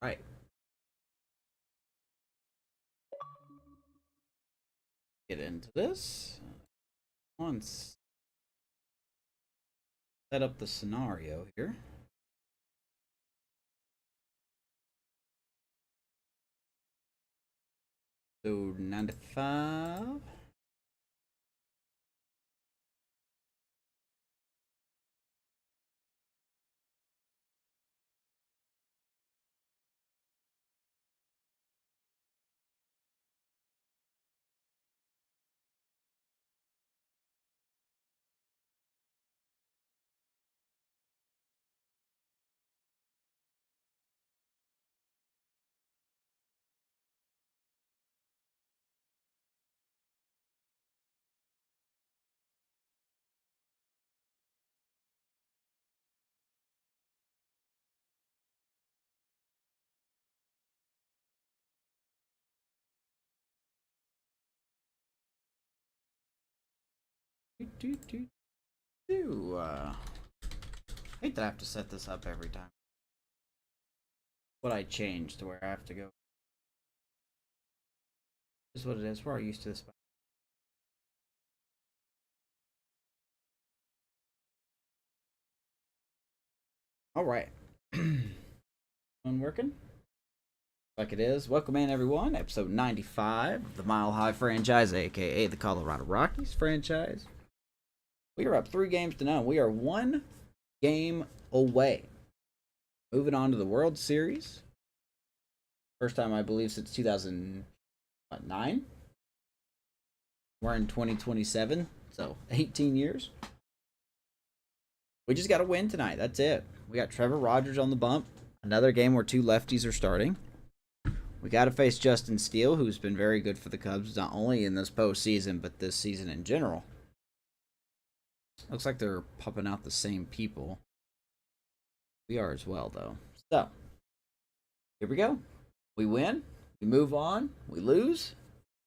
Right. Get into this. Once set up the scenario here. So 95. Hate that I have to set this up every time. What I changed to where I have to go. This is what it is. We're used to this. All right. One working? Like it is. Welcome in, everyone. Episode 95 of the Mile High franchise, aka the Colorado Rockies franchise. We are up 3 games to none. We are 1 game away. Moving on to the World Series. First time, I believe, since 2009. We're in 2027, so 18 years. We just got to win tonight. That's it. We got Trevor Rogers on the bump. Another game where 2 lefties are starting. We got to face Justin Steele, who's been very good for the Cubs, not only in this postseason, but this season in general. Looks like they're popping out the same people. We are as well, though. So, here we go. We win. We move on. We lose.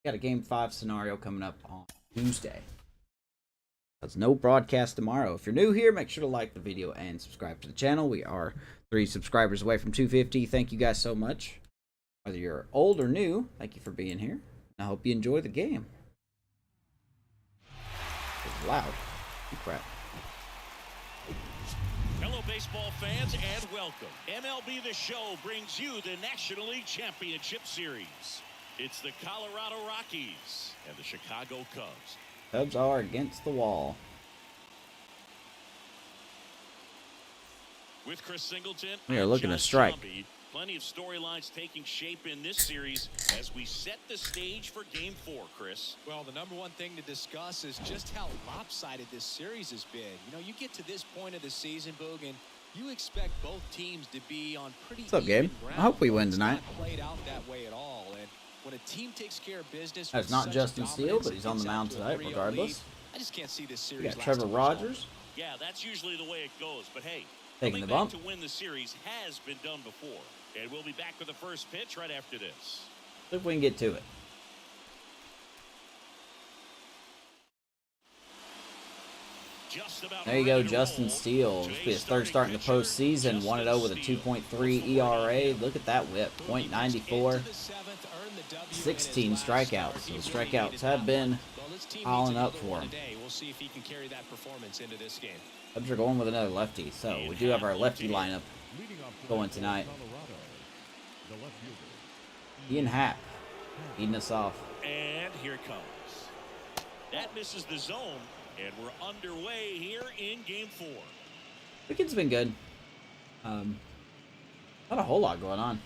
We got a Game 5 scenario coming up on Tuesday. There's no broadcast tomorrow. If you're new here, make sure to like the video and subscribe to the channel. We are 3 subscribers away from 250. Thank you guys so much. Whether you're old or new, thank you for being here. I hope you enjoy the game. It's loud. Crap. Hello, baseball fans, and welcome. MLB The Show brings you the National League Championship Series. It's the Colorado Rockies and the Chicago Cubs. Cubs are against the wall. With Chris Singleton, we are looking to strike. Zombie, plenty of storylines taking shape in this series as we set the stage for Game 4, Chris. Well, the number one thing to discuss is just how lopsided this series has been. You know, you get to this point of the season, Boog, and you expect both teams to be on pretty What's up, Gabe? I hope we win tonight. It's not played out that way at all. And when a team takes care of business, that's not Justin Steele, but he's on the mound tonight regardless. I just can't see this series. We got Trevor Rogers. Yeah, that's usually the way it goes. But hey, taking the bump to win the series has been done before. And we'll be back with the first pitch right after this. See if we can get to it. There you go, Justin Steele. This will be his 3rd start in the postseason. 1-0 with a 2.3 ERA. Look at that whip. .94. 16 strikeouts. So the strikeouts have been piling up for him. Cubs are going with another lefty. So we do have our lefty lineup going tonight. Ian Happ leading us off. And here it comes. That misses the zone, and we're underway here in Game 4. Weekend's been good. Not a whole lot going on.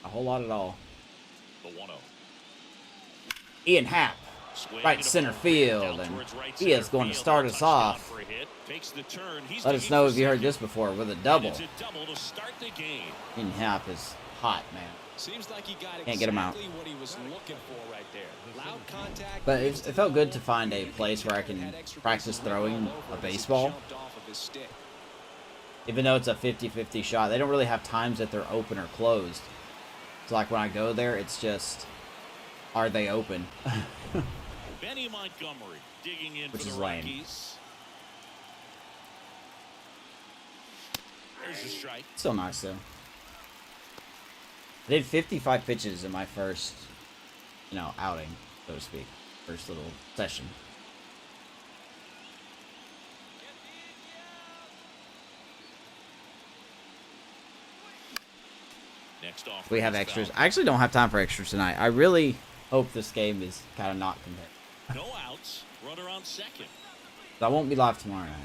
A whole lot at all. The 1-0. Ian Happ, right center field, and he is going to start us off. Let us know if you heard this before with a double. Ian Happ is hot, man. Seems like he got Can't get him out. what he was looking for right there. Loud contact, but it felt good to find a place where I can practice throwing a baseball. Even though it's a 50-50 shot, they don't really have times that they're open or closed. It's like when I go there, it's just, are they open? Benny Montgomery digging in which for is the lame. Rockies. There's a strike. Still nice though. I did 55 pitches in my first, outing, so to speak. First little session. Next off, We have extras. I actually don't have time for extras tonight. I really hope this game is kind of not competitive. No outs. Runner on second. I won't be live tomorrow night.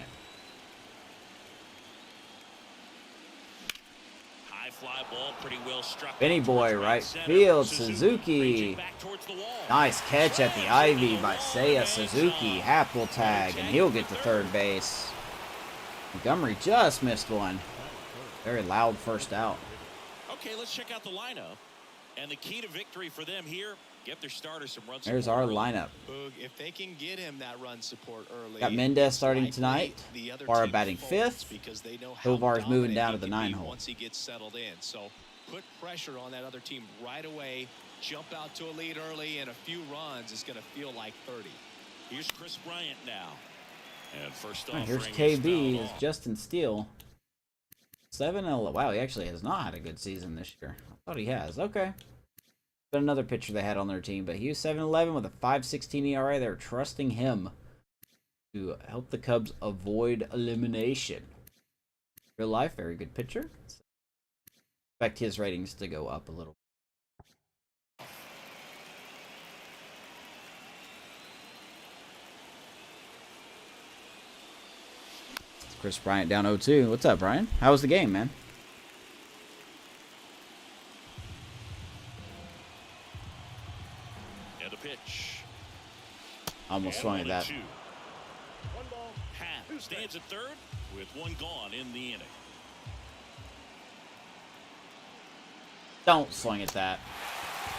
High fly ball, pretty well struck. Benny Boy, right field. Suzuki. Nice catch at the Ivy by Seiya Suzuki. Hap will tag, and he'll get to third base. Montgomery just missed one. Very loud first out. Okay, let's check out the lineup. And the key to victory for them here, get their starter some runs. There's our lineup. If they can get him that run support early. Got Mendez starting tonight. Barra batting fifth. Tovar is moving down to the 9 hole. Once he gets settled in. So put pressure on that other team right away. Jump out to a lead early, and a few runs is going to feel like 30. Here's Chris Bryant now. And first Right, off, here's KB. Is Justin Steele. 7-11. Wow, he actually has not had a good season this year. I thought he has. Okay. But another pitcher they had on their team, but he was 7-11 with a 5.16 ERA. They're trusting him to help the Cubs avoid elimination. Real life, very good pitcher. Expect his ratings to go up a little. Chris Bryant down 0-2. What's up, Brian? How was the game, man? And a pitch. Almost swung at that. 1-2. Hat stands at third with one gone in the inning. Don't swing at that.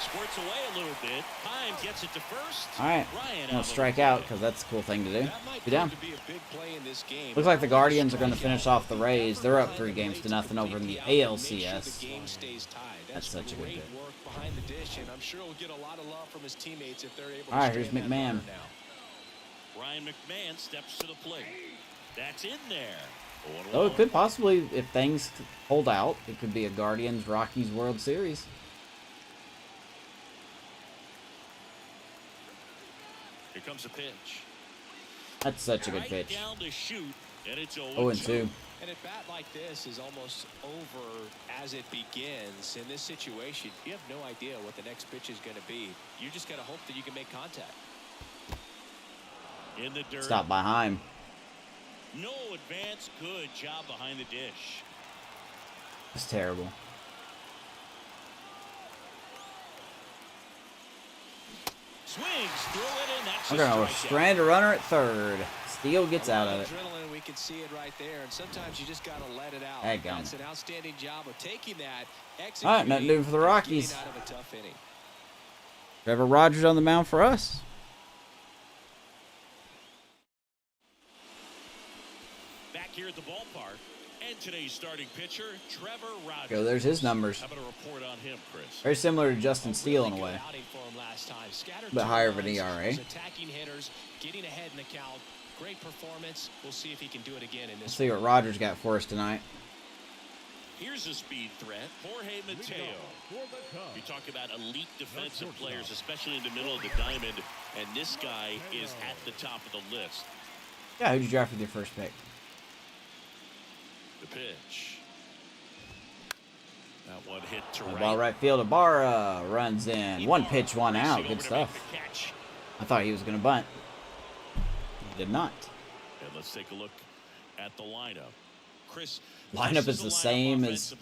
Squirts away a little bit. Pine gets it to first. All right. Ryan I'll strike out because that's a cool thing to do. Be down. To be a big play in this game. Looks like the Guardians are going to finish off the Rays. They're up 3-0 over in the ALCS. That's such a good bit. Behind the dish, and I'm sure he'll get a lot of love from his teammates if they're able. All right, here's McMahon. Ryan McMahon steps to the plate. That's in there. Oh, it could possibly, if things hold out, it could be a Guardians Rockies World Series. Here comes a pitch. That's such a good pitch. Down to shoot, and it's 0-2. And a bat like this is almost over as it begins. In this situation, you have no idea what the next pitch is going to be. You just got to hope that you can make contact. In the dirt. Stop by Heim. No advance. Good job behind the dish. It's terrible. Swings through it, and that's We're going to strand a runner at third. Steele gets out of it. Adrenaline, we can see it right there, and sometimes you just got to let it out. Heck, That's an outstanding job of taking that. All right, nothing doing for the Rockies. Out of a tough inning. Trevor Rogers on the mound for us. Back here at the ballpark, and today's starting pitcher, Trevor Rogers. Go, there's his numbers. How about a report on him, Chris? Very similar to Justin Steele in a way, but higher of an ERA. Attacking hitters, getting ahead in the count. Great performance. We'll see if he can do it again in this. Let's see what Rogers got for us tonight. Here's a speed threat, Jorge Mateo. You talk about elite defensive players, especially in the middle of the diamond, and this guy is at the top of the list. Yeah, who'd you draft with your first pick? The pitch. That one hit to The right. ball right field. Ibarra runs in. One pitch, one out. Good stuff. I thought he was going to bunt. He did not. And let's take a look at the lineup. Chris, Lineup is the same as.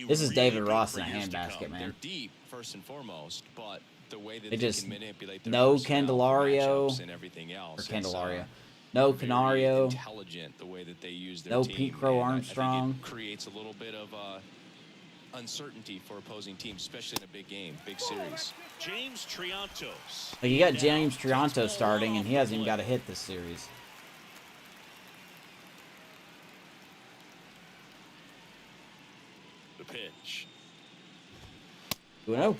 This is David Ross in a handbasket, man. They're deep first and foremost, but the way that They they just can manipulate their no personnel, Candelario matchups, and everything else. or Candelario. It's, No very Canario. intelligent the way that they use their No team, Pete Crow and Armstrong. I think it creates a little bit of uncertainty for opposing teams, especially in a big game, big series. James Triantos. Like you got James Trianto starting, and he hasn't even got a hit this series. The pitch. 2-0.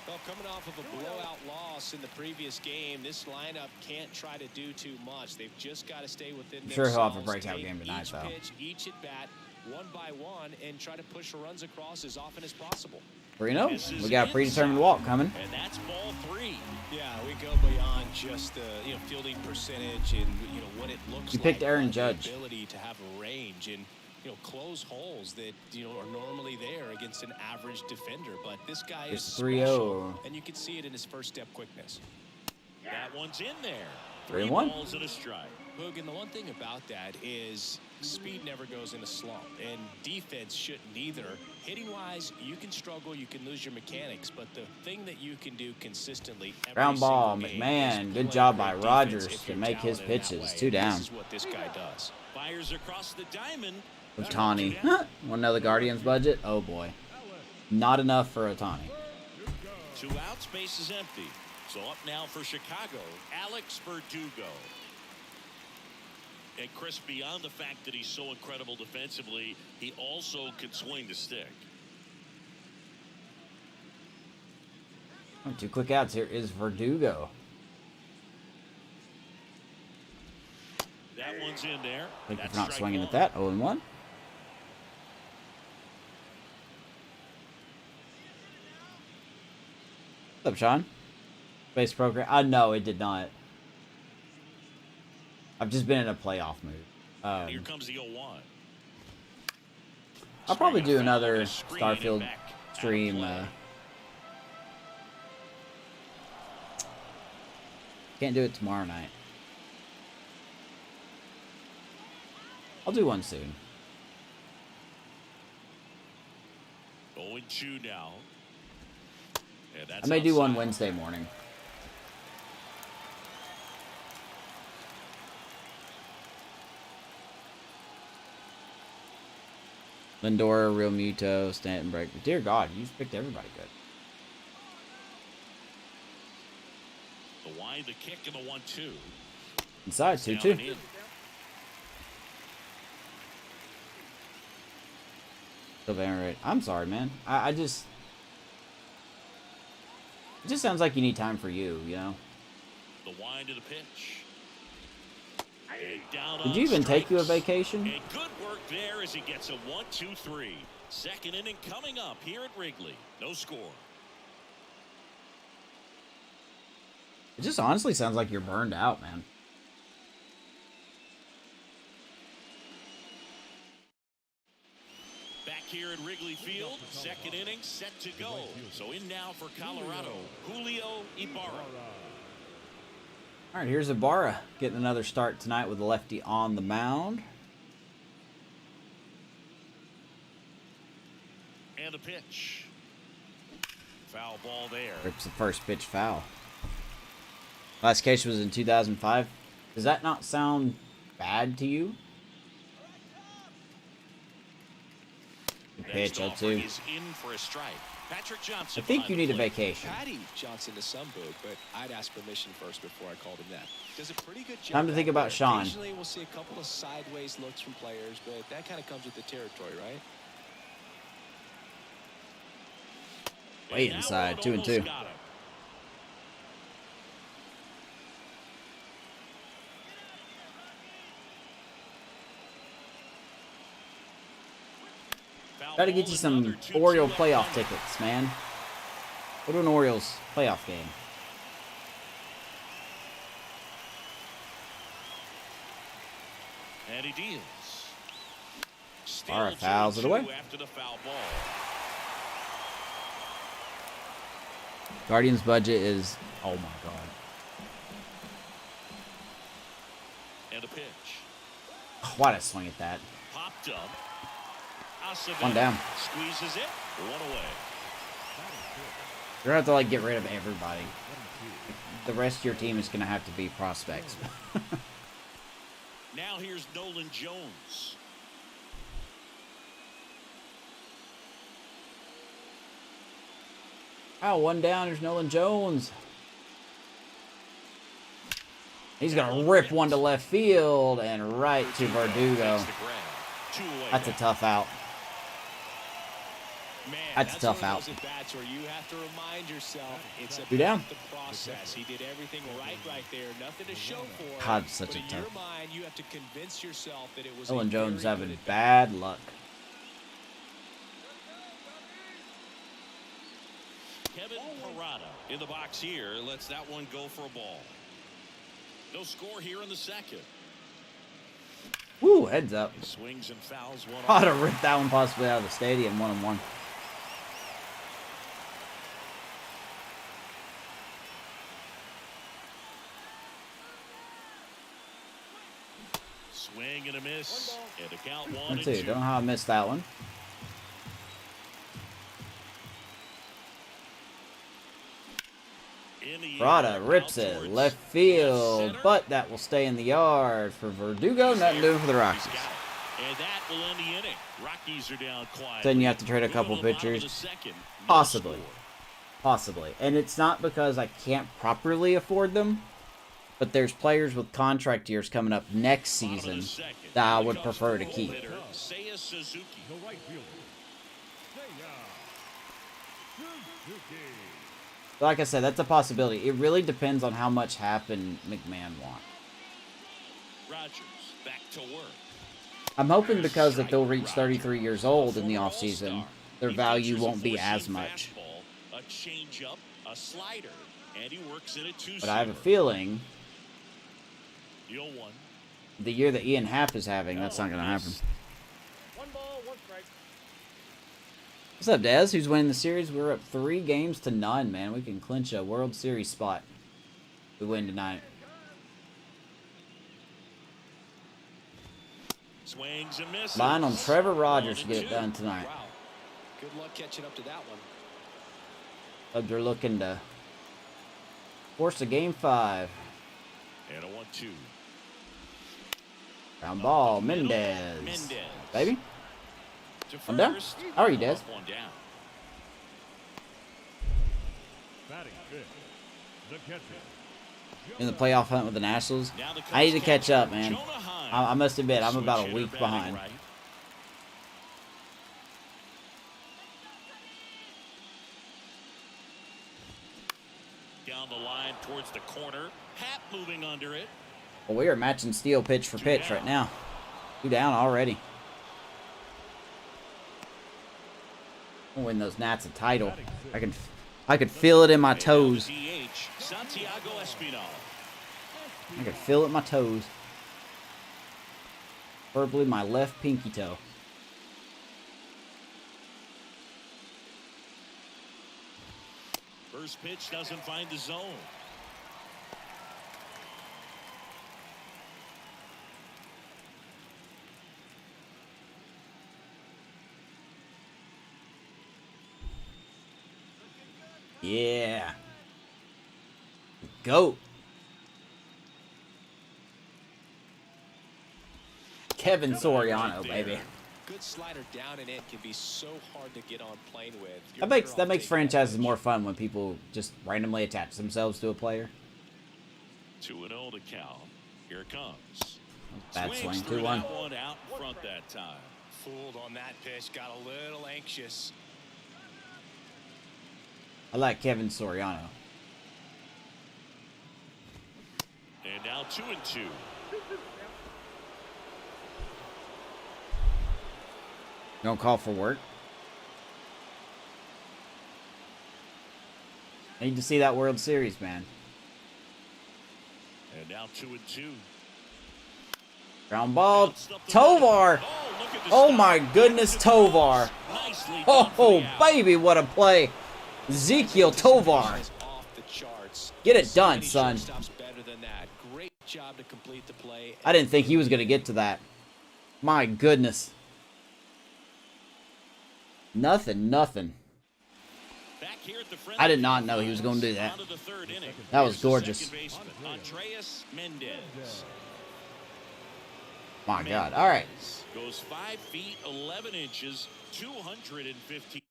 Well, coming off of a blowout loss in the previous game, this lineup can't try to do too much. They've just got to stay within I'm sure he'll have a themselves, breakout take game tonight, each though. pitch, each at bat, one by one and try to push runs across as often as possible. 3-0. We got a predetermined walk coming. And that's ball 3. Yeah, we go beyond just the fielding percentage and what it looks like. You picked Aaron Judge. The ability to have a range and close holes that are normally there against an average defender. But this guy is special, and you can see it in his first step quickness. That one's in there. 3-1. Balls in a strike. Boog, and the one thing about that is speed never goes in a slump, and defense shouldn't either. Hitting-wise, you can struggle, you can lose your mechanics, but the thing that you can do consistently every Ground ball, single game McMahon. is Good play job by great Rogers defense if to you're make his talented in that pitches. way. 2 down. This is what this guy does. Fires across the diamond. Otani. Want another Guardians budget? Oh boy. Not enough for Otani. 2 outs, base is empty. So up now for Chicago, Alex Verdugo. And Chris, beyond the fact that he's so incredible defensively, he also can swing the stick. 2 quick outs here is Verdugo. That one's in there. Thank you That's for not strike swinging 1. at that. 0-1. What's up, Sean? Space program. No, it did not. I've just been in a playoff mood. Here comes the 0-1. I'll probably do another Starfield stream. Can't do it tomorrow night. I'll do one soon. 0-2 now. And that's I may do one outside. Wednesday morning. Lindor, Real Muto, Stanton, Break. Dear God, you've picked everybody good. The wide, the kick, and the 1-2. Inside, 2-2. I'm sorry, man. I just... It just sounds like you need time for you know? The wind of the pitch. Did you even take you a vacation? And good work there as he gets a 1-2-3. Second inning coming up here at Wrigley. No score. It just honestly sounds like you're burned out, man. Back here at Wrigley Field, second inning set to go. So in now for Colorado, Julio Ibarra. All right, here's Ibarra getting another start tonight with a lefty on the mound. And a pitch. Foul ball there. Rips the first pitch foul. Last case was in 2005. Does that not sound bad to you? Good pitch, that too. Is in for a strike. Patrick Johnson. I think you need a vacation. Patty Johnson to some Boog, but I'd ask permission first before I called him that. Does a pretty good job. Time to think about there. Sean. Occasionally we'll see a couple of sideways looks from players, but that kind of comes with the territory, right? Way inside, 2-2. Got to get you some Orioles playoff tickets, man. Go to an Orioles playoff game. And he deals. All right, fouls it away. After the foul ball. Guardians budget is, oh my God. And a pitch. Why'd I swing at that? Popped up. Acevedo One down. Squeezes it. One away. You're going to have to, get rid of everybody. The rest of your team is going to have to be prospects. Now here's Nolan Jones. Oh, one down. There's Nolan Jones. He's going to rip one to left field and right to Verdugo. That's a tough out. Man, that's a tough out. Where you have to remind yourself it's Two down. the process. He did everything right there. Nothing to show for it. God, such but a in tough. your mind, you have to convince yourself that it was Nolan Jones very having good at bat. bad luck. Kevin Parada in the box here lets that one go for a ball. No score here in the second. Woo, heads up. He swings and fouls one. Ought to rip that one possibly out of the stadium, 1-1. Swing and a miss. And the count 1-2. Let's see. Don't know how I missed that one. Prada rips it left field, but that will stay in the yard for Verdugo. Nothing doing for the Rockies. And that will end the inning. Rockies are down quietly. Then you have to trade a couple pitchers. Possibly. Possibly. And it's not because I can't properly afford them, but there's players with contract years coming up next season that I would prefer to keep. Like I said, that's a possibility. It really depends on how much Happ and McMahon want. Rogers back to work. I'm hoping because if they'll reach 33 years old in the offseason, their value won't be as much. A changeup, a slider, and he works in a two-seamer. But I have a feeling The 0-1. the year that Ian Happ is having, that's not going to happen. 1 ball, 1 strike. What's up, Dez? Who's winning the series? We're up 3-0, man. We can clinch a World Series spot. We win tonight. Swings and misses. Line on Trevor Rogers to get it done tonight. Wow. Good luck catching up to that one. Cubs are looking to force a Game 5. And a 1-2. Ground ball, Mendez. Baby? I'm done. How are you, Dez? One down. Batting fifth, the catcher. In the playoff hunt with the Nationals. I need to catch up, man. I must admit, I'm about a week behind. Down the line towards the corner. Happ moving under it. Well, we are matching steel pitch for pitch right now. 2 down already. We'll win those Nats a title. I could feel it in my toes. Santiago Espinal. I could feel it in my toes. Preferably my left pinky toe. First pitch doesn't find the zone. Yeah. GOAT. Kevin Soriano, baby. Good slider down and in can be so hard to get on plane with. That makes franchises more fun when people just randomly attach themselves to a player. 2-0 to Cal. Here it comes. Bad swing, Swings through 2-1. that one out in front that time. Fooled on that pitch, got a little anxious. I like Kevin Soriano. And now 2-2. Don't call for work. I need to see that World Series, man. And now 2-2. Ground ball. Tovar. Oh my goodness, Tovar. Oh, baby, what a play. Ezekiel Tovar. Get it done, son. Great job to complete the play. I didn't think he was going to get to that. My goodness. Nothing. I did not know he was going to do that. That was gorgeous. My God. All right. Goes 5 feet 11 inches, 215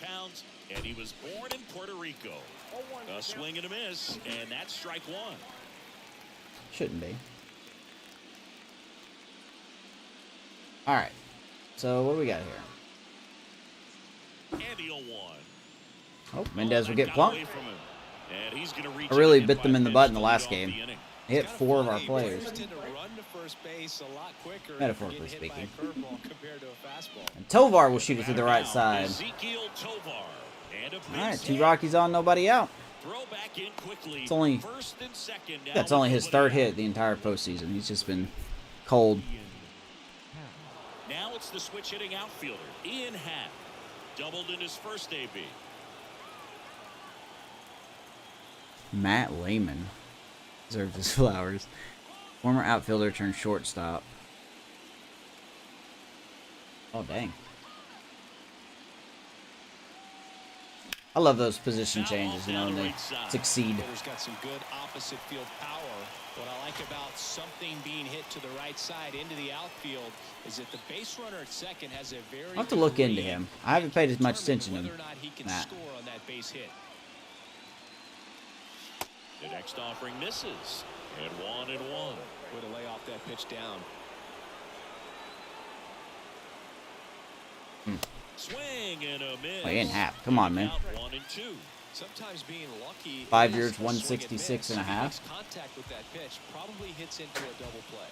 pounds, and he was born in Puerto Rico. A swing and a miss, and that's strike 1. Shouldn't be. All right. So what do we got here? And the 0-1. Oh, Mendez will get plunked. And he's gonna reach I really bit them in the butt in the last game. Hit 4 of our players. Tend to run to first base a lot quicker Metaphorically if you get hit by speaking. a curveball compared to a fastball. And Tovar will shoot it to the right side. Ezekiel Tovar. And a All right, base 2 hit. Rockies on, nobody out. Throw back in quickly. It's only First and second now that's only with his nobody 3rd out. hit the entire postseason. He's just been cold. Now it's the switch hitting outfielder, Ian Happ. Doubled in his first AB. Matt Lehman deserves his flowers. Former outfielder turned shortstop. Oh, dang. I love those position changes, you know, when they succeed. Hitter's got some good opposite field power. What I like about something being hit to the right side into the outfield is that the base runner at second has a very I'll have to look into him. I haven't paid as much attention to whether or not he can Matt. score on that base hit. The next offering misses. And 1-1. Way to lay off that pitch down. Swing and a miss. Oh, Ian Happ. Come on, man. Out 1-2. Sometimes being lucky. 5 is years, a swing and 166 miss. and a half. If he makes contact with that pitch, probably hits into a double play.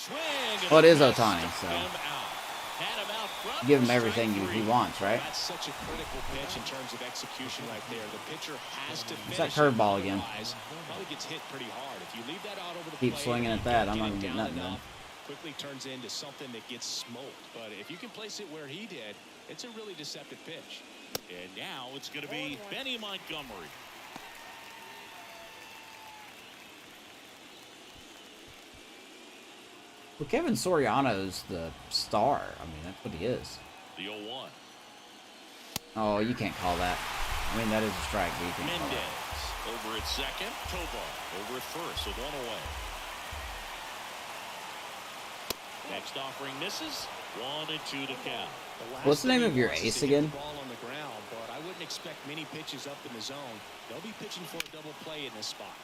Swing and Well, it a is miss. Ohtani, Took so him out. Had him out front give for him everything strike he 3. wants, right? That's such a critical pitch in terms of execution right there. The pitcher has to finish. that curveball again. Otherwise, probably gets hit pretty hard. If you leave that out over the Keep plate, swinging and at you that, don't I'm not it gonna get down nothing done. enough, quickly turns into something that gets smoked. But if you can place it where he did, it's a really deceptive pitch. And now it's going to be Benny Montgomery. Well, Kevin Soriano's the star. I mean, that's what he is. The 0-1. Oh, you can't call that. I mean, that is a strike, but you can't call Mendez that. over at second. Tovar over at first with 1 away. Next offering misses. 1-2 to count. What's the name of your ace again? Ball on the ground, but I wouldn't expect many pitches up in the zone. They'll be pitching for a double play in this spot.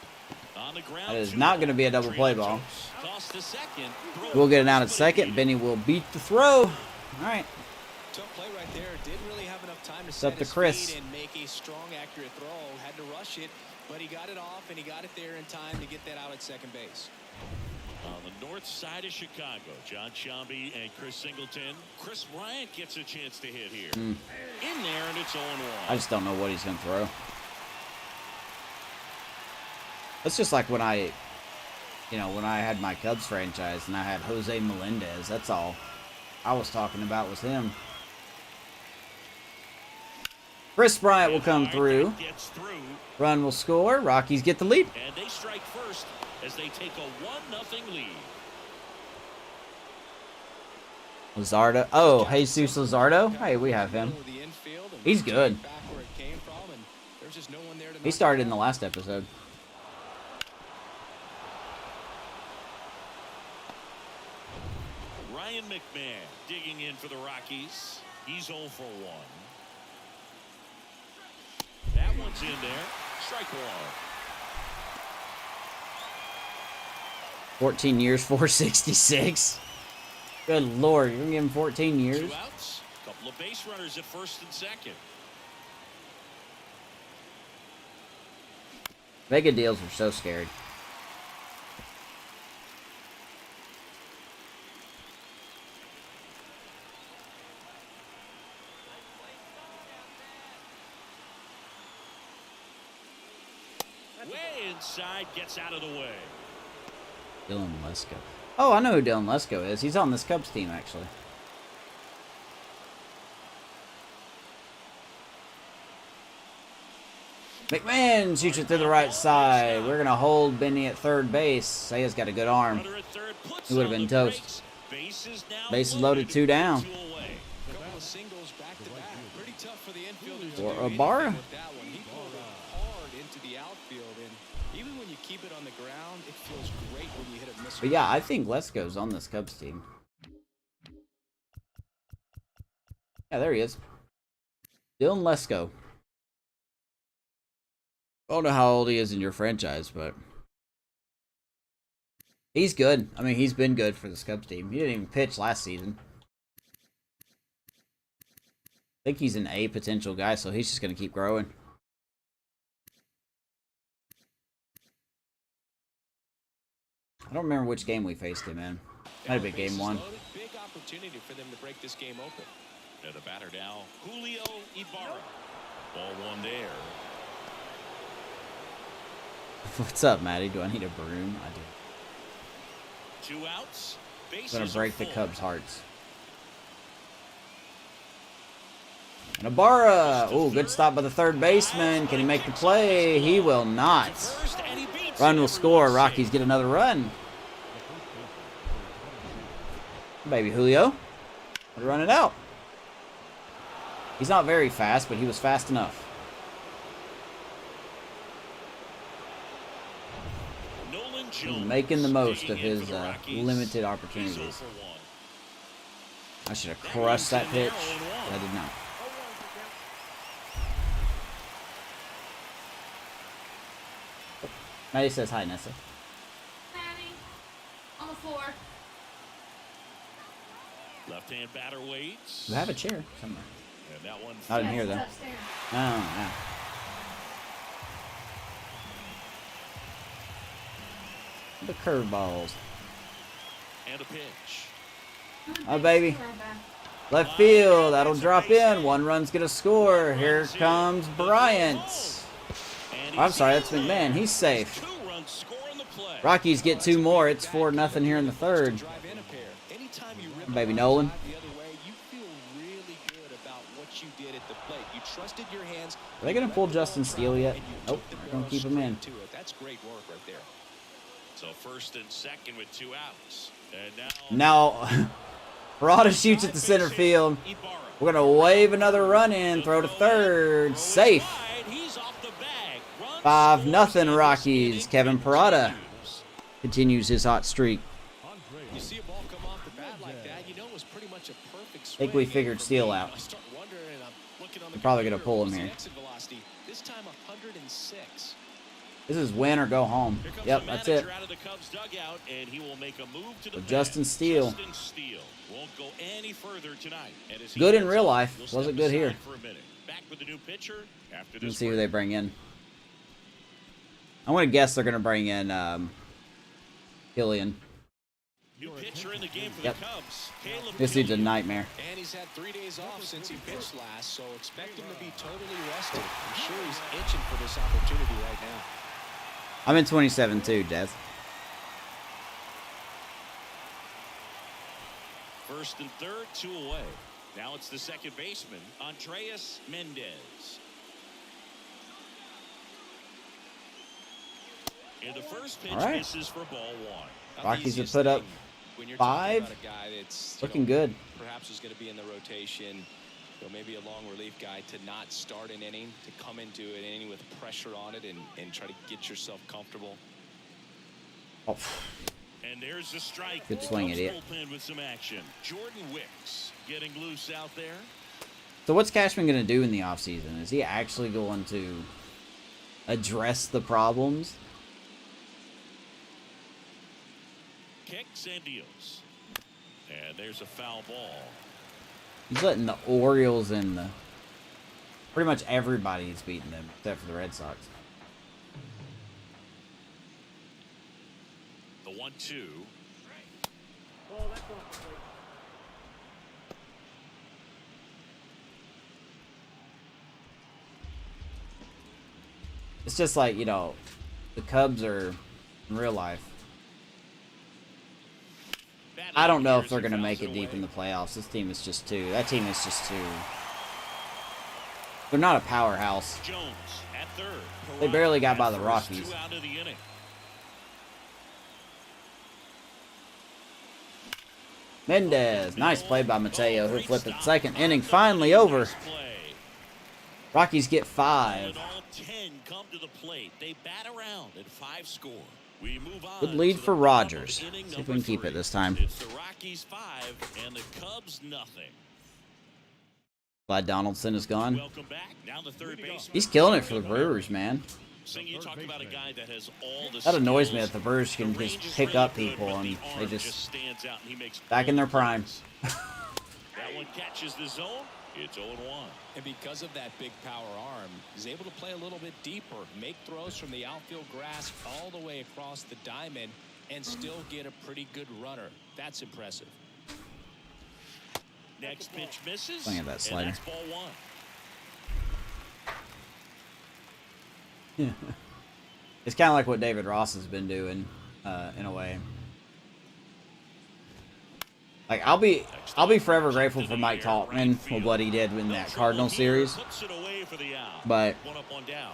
On the ground. That is not going to be a double play ball. Toss to second. Throw We'll get it out at first, second. Benny will beat the throw. All right. Tough play right there. Didn't really have enough time to up set to his Chris. feet and make a strong, accurate throw. Had to rush it, but he got it off and he got it there in time to get that out at second base. On the north side of Chicago, John Sciambi and Chris Singleton. Chris Bryant gets a chance to hit here. In there, and it's 0-1. I just don't know what he's going to throw. It's just like when I had my Cubs franchise and I had Jose Melendez. That's all I was talking about was him. Chris Bryant will come through. Gets through, Run will score. Rockies get the lead. and they strike first as they take a 1-0 lead. Luzardo. Oh, Jesus Luzardo. Hey, we have him. With the infield and He's good. back where it came from, and there's just no one there to He knock started it in the down. last episode. Ryan McMahon digging in for the Rockies. He's 0 for 1. That one's in there. Strike 1. 14 years, 466. Good Lord, you're going to give him 14 2 years? outs. Couple of base runners at first and second. Mega deals are so scary. Way inside, gets out of the way. Dylan Lesko. Oh, I know who Dylan Lesko is. He's on this Cubs team, actually. McMahon shoots it to the right side. We're going to hold Benny at third base. Saya's got a good arm. Runner at third puts He would have on been the toast. brakes. Bases now Bases loaded, 2 down. 2 away. Couple of singles back to back. Pretty tough for the infielders to Or do anything Ibarra. with that one. He pulled it hard into the outfield, and even when you keep it on the ground, it feels great when you hit a miss. But yeah, I think Lesko's on this Cubs team. Yeah, there he is. Dylan Lesko. I don't know how old he is in your franchise, but he's good. I mean, he's been good for this Cubs team. He didn't even pitch last season. I think he's an A potential guy, so he's just going to keep growing. I don't remember which game we faced him in. Might have been game 1. Big opportunity for them to break this game open. And the batter now, Julio Ibarra. Ball one there. What's up, Maddie? Do I need a broom? I do. 2 outs. I'm gonna break the Cubs' hearts. And Ibarra! Oh, good stop by the third baseman. Can he make the play? He will not. Run will score. Rockies get another run. Baby Julio. We're running out. He's not very fast, but he was fast enough. He's making the most of his limited opportunities. I should have crushed that pitch, but I did not. Maddie says hi, Nessa. Maddie, on the floor. Left-hand batter waits. We have a chair somewhere. And that one Not in here, though. Upstairs. No. The curveballs. and a pitch. Oh, baby. Left field. That'll drop in. 1 run's going to score. Here comes Bryant. Oh, I'm sorry. That's McMahon. He's safe. Rockies get 2 more. It's 4-0 here in the 3rd. Baby Nolan. Are they going to pull Justin Steele yet? Nope. They're going to keep him in. That's great work right there. So 1st and 2nd with 2 outs. And now Parada shoots at the center field. We're going to wave another run in. Throw to 3rd. Safe. 5-0 Rockies. Kevin Parada continues his hot streak. You see a ball come off the bat like that, you know it was pretty much a perfect swing. I think we figured Steele out. They're probably going to pull him here. This time 106. This is win or go home. Yep, that's it. So Justin Steele. Won't go any further tonight. Good in real life. Wasn't good here. Back with the new pitcher after Let's this see who they bring in. I want to guess they're going to bring in Killian. New pitcher in the game for Yep. the Cubs. Caleb This dude's a Killian. nightmare. And he's had 3 days off since he pitched last, so expect him to be totally rested. I'm sure he's itching for this opportunity right now. I'm in 27 too, Des. 1st and 3rd, 2 away. Now it's the second baseman, Andreas Mendez. In the first pitch, All right. misses for ball 1. Rockies have put up When you're 5. talking about a guy that's, Looking good. perhaps is going to be in the rotation, maybe a long relief guy, to not start an inning, to come into an inning with pressure on it and try to get yourself comfortable. Oh, And there's the strike. Good swing, Cubs idiot. bullpen with some action. Jordan Wicks getting loose out there. so what's Cashman going to do in the offseason? Is he actually going to address the problems? Kicks and deals. And there's a foul ball. He's letting the Orioles and pretty much everybody's beating them except for the Red Sox. The 1-2. It's just like, the Cubs are in real life. I don't know if they're going to make it deep in the playoffs. This team is just too. That team is just too. They're not a powerhouse. Jones at 3rd. They barely got by the First, Rockies. 2 out of the inning. Mendez. Nice play by Mateo, who flipped it. 2nd inning finally over. Rockies get 5. And all 10 come to the plate. They bat around at 5 score. We move on. Good lead to for the bottom of Rogers. inning See if we number can keep it 3. this time. It's the Rockies 5 and the Cubs nothing. Glad Donaldson is gone. Welcome back. Now the third baseman. He's killing it for the Brewers, man. So you talk about a guy that has all the That annoys me skills. that the Brewers can The just range is pick really up good, people but and the they arm just stands out and he makes back in their prime. That one catches the zone. It's 0-1. And because of that big power arm, he's able to play a little bit deeper, make throws from the outfield grass all the way across the diamond, and still get a pretty good runner. That's impressive. Next pitch misses. Swing at that slider. And that's ball one. It's kind of like what David Ross has been doing, in a way. Like I'll be forever grateful for Mike Talkman for what he did in that Cardinal series, but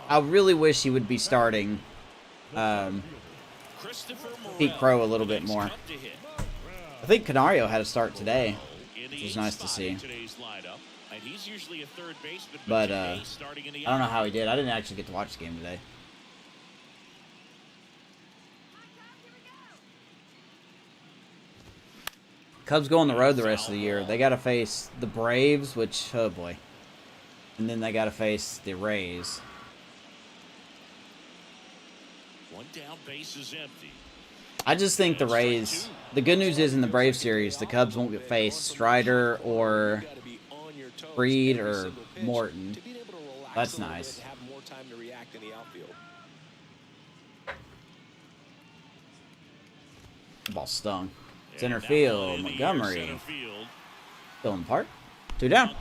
I really wish he would be starting Pete Crow a little bit more. I think Canario had a start today, which was nice to see. But I don't know how he did. I didn't actually get to watch the game today. Cubs go on the road the rest of the year. They got to face the Braves, which, oh boy. And then they got to face the Rays. One down, base is empty. I just think the Rays, the good news is in the Braves series, the Cubs won't get face Strider or Breed or Morton. That's nice. The ball stung. Center field, Montgomery. Still in park. 2 down.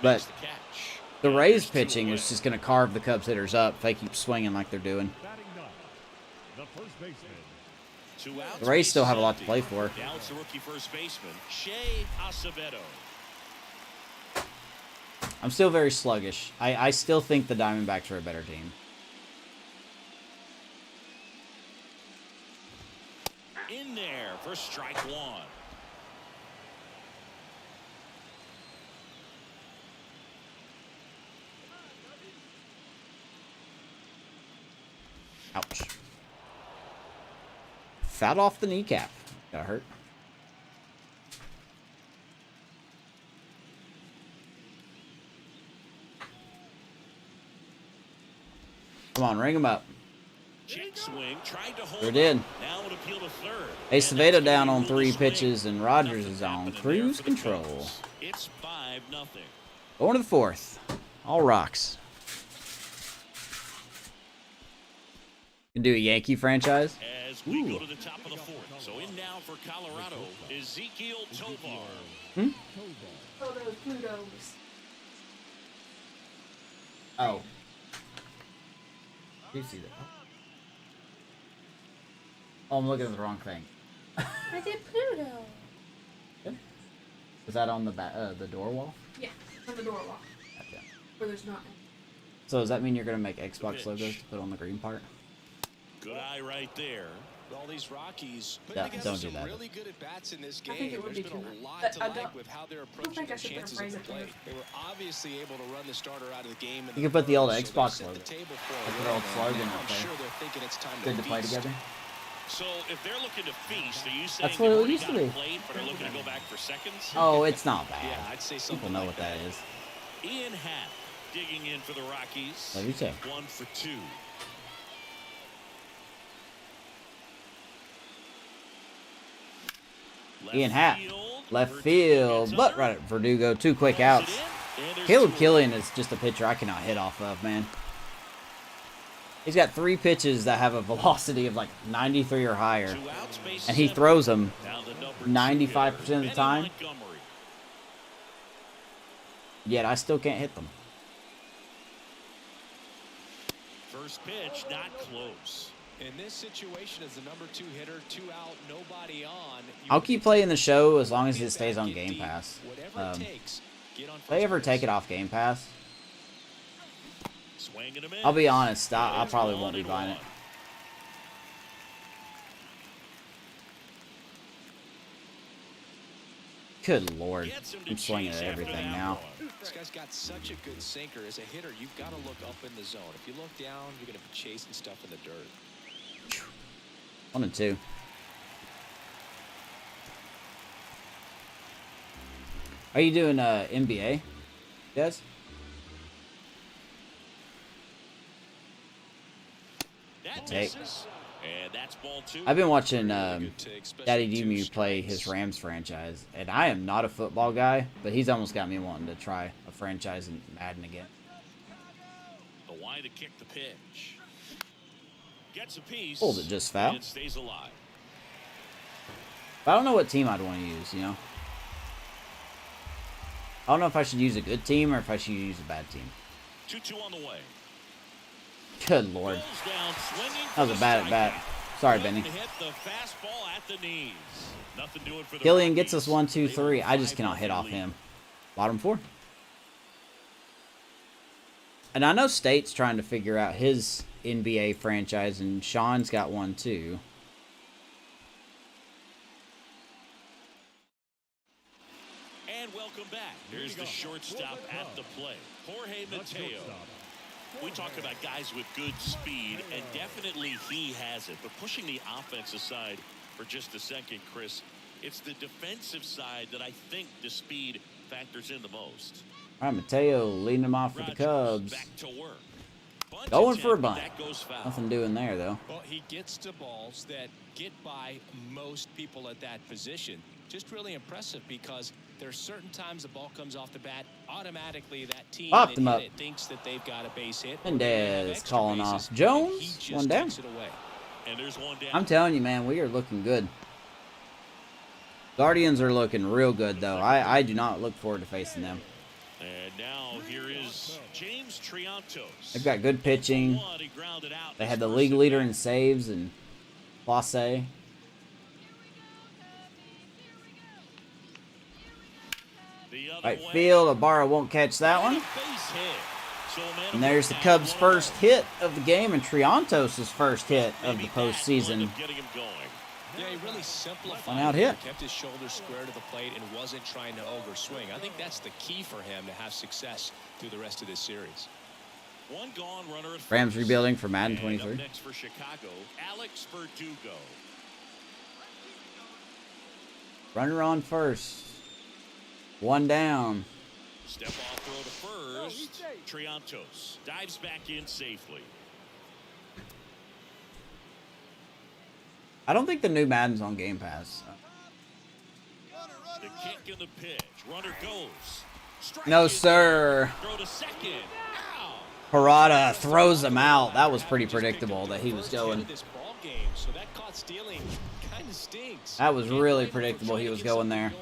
But the Rays pitching is just going to carve the Cubs hitters up if they keep swinging like they're doing. The Rays still have a lot to play for. Now it's the rookie first baseman, Shea Acevedo. I'm still very sluggish. I still think the Diamondbacks are a better team. In there for strike one. Ouch. Fouled off the kneecap. Got hurt. Come on, ring him up. Check swing, tried to hold Sure did. Now an appeal to third. Acevedo down on 3 pitches, and Rogers is on cruise control. It's 5-0. Going to the 4th. All rocks. Can do a Yankee franchise. As we go to the top of the 4th. So in now for Colorado, Ezekiel Tovar. Oh, those Plutos. Oh. You see that? Oh, I'm looking at the wrong thing. I did Pluto. Is that on the the door wall? Yeah, on the door wall. Okay. Where there's not. So does that mean you're gonna make Xbox logos to put on the green part? Good eye right there. All these Rockies Yeah, putting don't together do some that. really good at bats in this I think game. it would There's be been too a much. lot But to I like don't- with how they're I don't approaching think I the should put a chances phrase of the up there. plate. They were obviously able to run the starter out of the game. You can put the old So Xbox they've set logo. the table for Like a their old win, slogan and up I'm there. sure they're thinking it's time Good to to play feast. together. So if they're looking to feast, are you saying That's what it they've used to already be. got a plate, but are looking to go back for seconds? Oh, it's not Yeah, bad. I'd say People something know like what that is. Ian Happ digging in for the Rockies. Love you too. 1 for 2. Ian Happ. Left field, but right at Verdugo. 2 quick outs. Caleb Killian is just a pitcher I cannot hit off of, man. He's got 3 pitches that have a velocity of like 93 or higher, and he throws them 95% of the time. Yet I still can't hit them. First pitch, not close. In this situation, as the number 2 hitter, 2 out, nobody on. I'll keep playing the show as long as it stays on Game Pass. If they ever take it off Game Pass, Swing and a miss. I'll be honest, I probably won't be buying it. Good lord, I'm swinging at everything now. This guy's got such a good sinker. As a hitter, you've got to look up in the zone. If you look down, you're going to be chasing stuff in the dirt. 1 and 2. Are you doing NBA? Yes. That Take. misses. And that's ball 2. I've been watching Good take, especially Daddy 2 Demu play strikes. his Rams franchise, and I am not a football guy, but he's almost got me wanting to try a franchise in Madden again. The wide to kick the pitch. Gets a piece. Hold it just foul. It stays alive. But I don't know what team I'd want to use, you know? I don't know if I should use a good team or if I should use a bad team. 2-2 on the way. Good lord. Goes down swinging That was a bad at bat. Sorry, Benny. Hit the fastball at the knees. Nothing doing for the Killian gets Rockies. us 1, 2, They 3. move I just 5 cannot hit off lead. him. Bottom 4. And I know State's trying to figure out his NBA franchise, and Sean's got one too. And welcome back. Here's the shortstop at the plate, Jorge Mateo. We talk about guys with good speed, and definitely he has it. But pushing the offense aside for just a second, Chris, it's the defensive side that I think the speed factors in the most. All right, Mateo leading him off for the Rogers Cubs. back to work. Bunt Going for a attempt, bunt. that goes foul. Nothing doing there, though. Well, he gets to balls that get by most people at that position. Just really impressive because there's certain times the ball comes off the bat, automatically that team Popped that him hit up. it thinks that they've got a base hit. Mendez calling off. Jones, one down. And there's one down. I'm telling you, man, we are looking good. Guardians are looking real good, though. I do not look forward to facing them. And now here is James Triantos. They've got good pitching. He grounded out They had his the first league leader at-bat. in saves and Place. The other Right way. field, Ibarra won't catch that one. Base hit. So a man And there's the down, Cubs' 1-0. first hit of the game and Triantos' first hit of the Maybe that will end postseason. up getting him going. Yeah, he really simplified One out it. hit. Kept his shoulders square to the plate and wasn't trying to overswing. I think that's the key for him to have success through the rest of this series. One gone, runner at Rams first. rebuilding for Madden And 23. up next for Chicago, Alex Verdugo. Runner on first. One down. Step off throw to first. Triantos dives back in safely. I don't think the new Madden's on Game Pass. The kick and the pitch. Runner goes. Strike No, is sir. there. Throw to second. Ow. Parada throws him out. That was pretty predictable that he was going. This ball game, so that caught stealing kind of stinks. That was really predictable he was going there.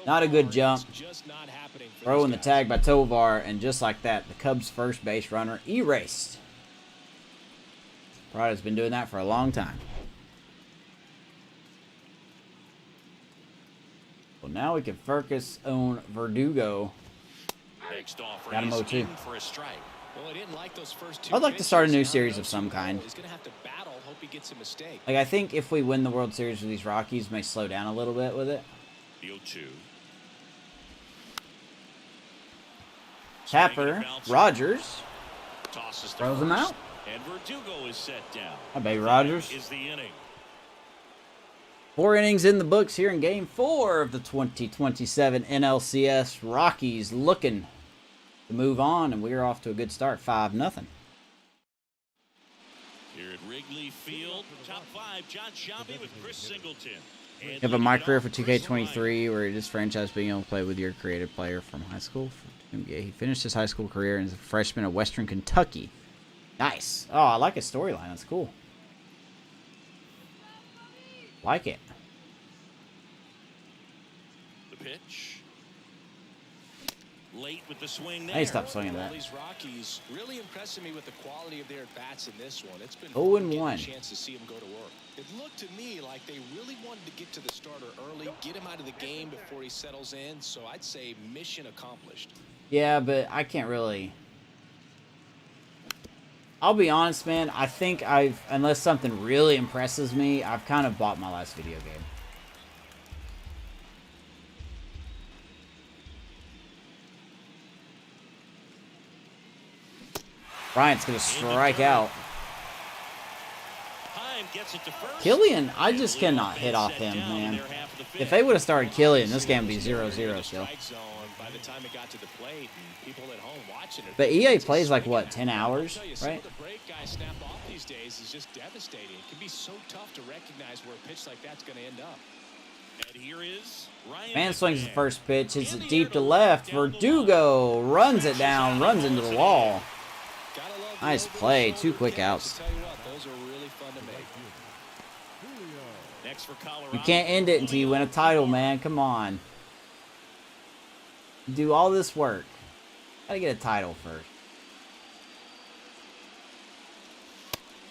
Not Not a good jump. Throwing Throwing the tag by Tovar, and just like that, the Cubs' first base runner erased. Parada's been doing that for a long time. Well, now we can focus on Verdugo. Next offer Got him is 0-2. in for a strike. Well, I didn't like those first two I'd like to start a pitches. new Now series he of knows some who kind. He's going to have to battle. Hope he gets a mistake. Like, I think if we win the World Series with these Rockies, may slow down a little bit with it. The 0-2. Tapper, Rogers, Tosses to throws him first. out. And Verdugo is set down. Hi, baby Rogers. Is the inning. 4 innings in the books here in Game 4 of the 2027 NLCS. Rockies looking to move on, and we're off to a good start, 5-0. Here at Wrigley Field, top 5, John Shelby with Chris Singleton. And You have a leading My it Career off, for Chris 2K23, where this franchise being able to play with your creative player from high school. He finished his high school career as a freshman at Western Kentucky. Nice. Oh, I like his storyline. That's cool. Like it. The pitch. Late with the swing there. Hey, stop swinging Well, that. these Rockies really impressing me with the quality of their at-bats in this one. It's been 0-1. fun getting a chance to see them go to work. It looked to me like they really wanted to get to the starter early, get him out of the game before he settles in. So I'd say mission accomplished. Yeah, but I can't really... I'll be honest, man. I think unless something really impresses me, I've kind of bought my last video game. Bryant's going to strike out. Heim gets it to first. Killian, I just cannot hit off him, man. If they would have started Killian, this game would be 0-0 still. Strike zone by the time it got to the plate, and people at home watching it. But EA plays like, what, 10 hours, I'll tell you, some right? of the break guys snap off these days is just devastating. It can be so tough to recognize where a pitch like that's going to end up. And here is Ryan Man swings the McMahon. first pitch, hits it deep to left. Verdugo runs it down, runs into the wall. Gotta love the Nice over the play, shoulder 2 quick catch. outs. I'll tell you what, those are really fun to make. Next strikes for Colorado. You can't end it until you win a title, man. Come on. You do all this work. Gotta get a title first.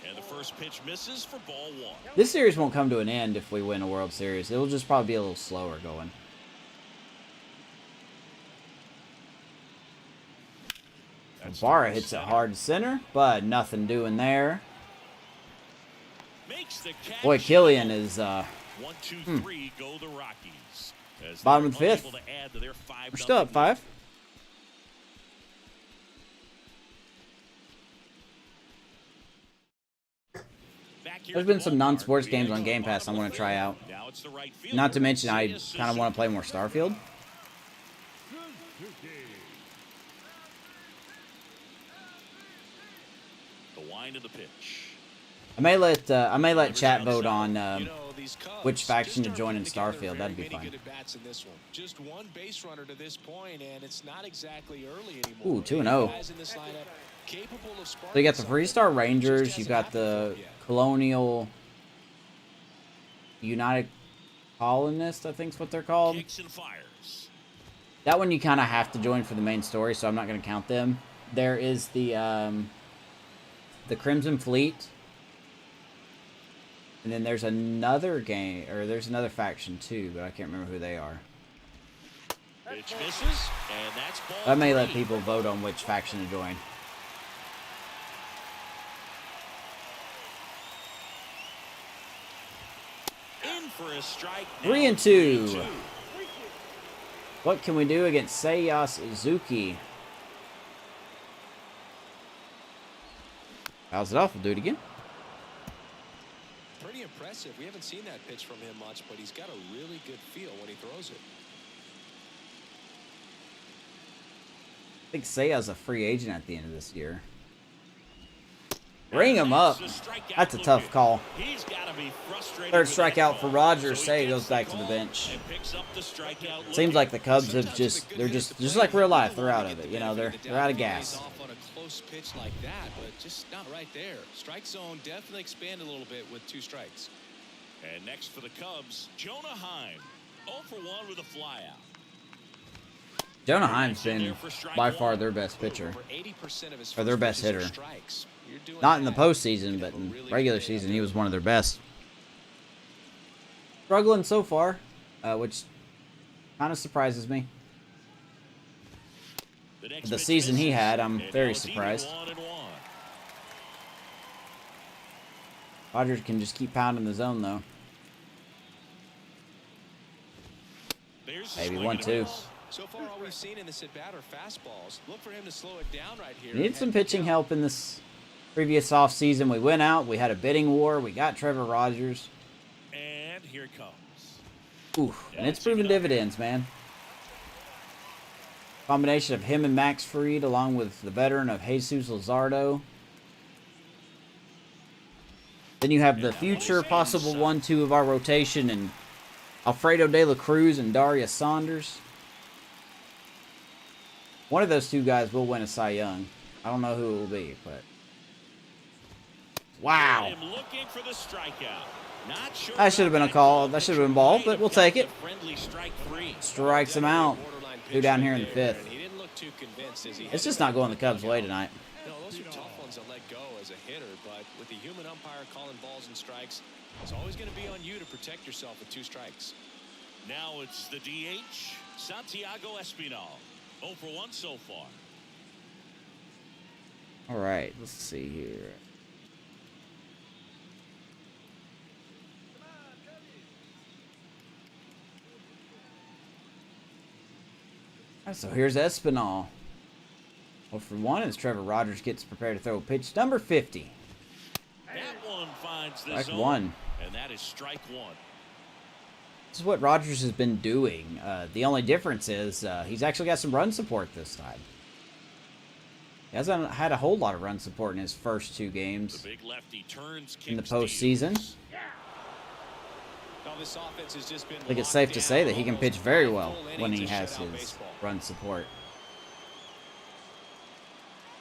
And the first pitch misses for ball 1. This series won't come to an end if we win a World Series. It'll just probably be a little slower going. Barra hits it hard to center, but nothing doing there. Makes the catch. Boy, Killian is 1, 2, 3 go the Rockies. As bottom of the they're fifth. unable to add to their 5-0 We're still up 5. Back here There's at been the some ballpark, non-sports the games on A's Game bottom Pass I of want the to try fifth. out. Now it's the right fielder, Not to mention I Seiya kind of want to play more Starfield. The wind of the pitch. I may let chat vote on You know, these Cubs which faction just to join in aren't putting together Starfield. very That'd be many fun. good at-bats in this one. Just one base runner to this point, and it's not exactly early anymore. Ooh, 2-0. Guys in this lineup capable of So you got the sparking Freestar something. Rangers, Just you hasn't got the happened for 'em yet. Colonial United Colonists, I think's what they're called. Kicks and fires. That one you kind of have to join for the main story, so I'm not going to count them. There is the Crimson Fleet. And then there's another game, or there's another faction too, but I can't remember who they are. Pitch misses, and that's ball I may let 3. people vote on which faction to join. In for a strike. 3 and 2. What can we do against Seiya Suzuki? Fouls it off. We'll do it again. Pretty impressive. We haven't seen that pitch from him much, but he's got a really good feel when he throws it. I think Seiya's a free agent at the end of this year. Ring him up. That's a tough call. He's gotta be frustrated Third with that strikeout for call. Rogers. So he Say gets goes back the to the call bench. and picks up the strikeout. Seems like the Cubs have Sometimes they're with a good just hit at the like plate, real life. you They're wanna out get of the it. You know, benefit of the they're out of doubt. gas. He's off on a close pitch like that, but just not right there. Strike zone definitely expand a little bit with 2 strikes. And next for the Cubs, Jonah Heim. 0 for 1 with a flyout. Jonah Heim's been by far their best pitcher. Over 80% of his Or their first best pitches are hitter. strikes. You're doing Not in the that, postseason, you but have a in really regular good day out season, he there. was one of their best. Struggling so far, which kind of surprises me. next The pitch season he misses, had, I'm and very now it's even surprised. 1-1. Rogers can just keep pounding the zone, though. There's a Maybe swing and a 1-2. miss. So far, all we've seen in this at-bat are fastballs. Look for him to slow it down right here. We need some pitching help in this previous offseason. We went out, we had a bidding war, we got Trevor Rogers. And here it comes. Oof, and it's proven dividends, man. Combination of him and Max Fried, along with the veteran of Jesus Luzardo. Then you have the future possible 1-2 of our rotation, and Alfredo De La Cruz and Darius Saunders. One of those two guys will win a Cy Young. I don't know who it will be, but... Wow. Him looking for the strikeout. Not sure That should have been a call. That should have been ball, but we'll take it. Friendly strike 3. Strikes him out. Two down here in the fifth. He didn't look too convinced as he It's just not going the Cubs' way tonight. You know, those are tough ones to let go as a hitter, but with the human umpire calling balls and strikes, it's always going to be on you to protect yourself with 2 strikes. Now it's the DH, Santiago Espinal. 0 for 1 so far. All right, let's see here. So here's Espinal. Well, for one, as Trevor Rogers gets prepared to throw a pitch, number 50. That one finds the Strike zone, one. and that is strike 1. This is what Rogers has been doing. The only difference is he's actually got some run support this time. He hasn't had a whole lot of run support in his first 2 games The big lefty turns, in the kicks, postseason. deals. Now, this offense has just been I think it's locked safe to down say that he can almost pitch very 5 well full when innings he to has shut out his baseball. run support.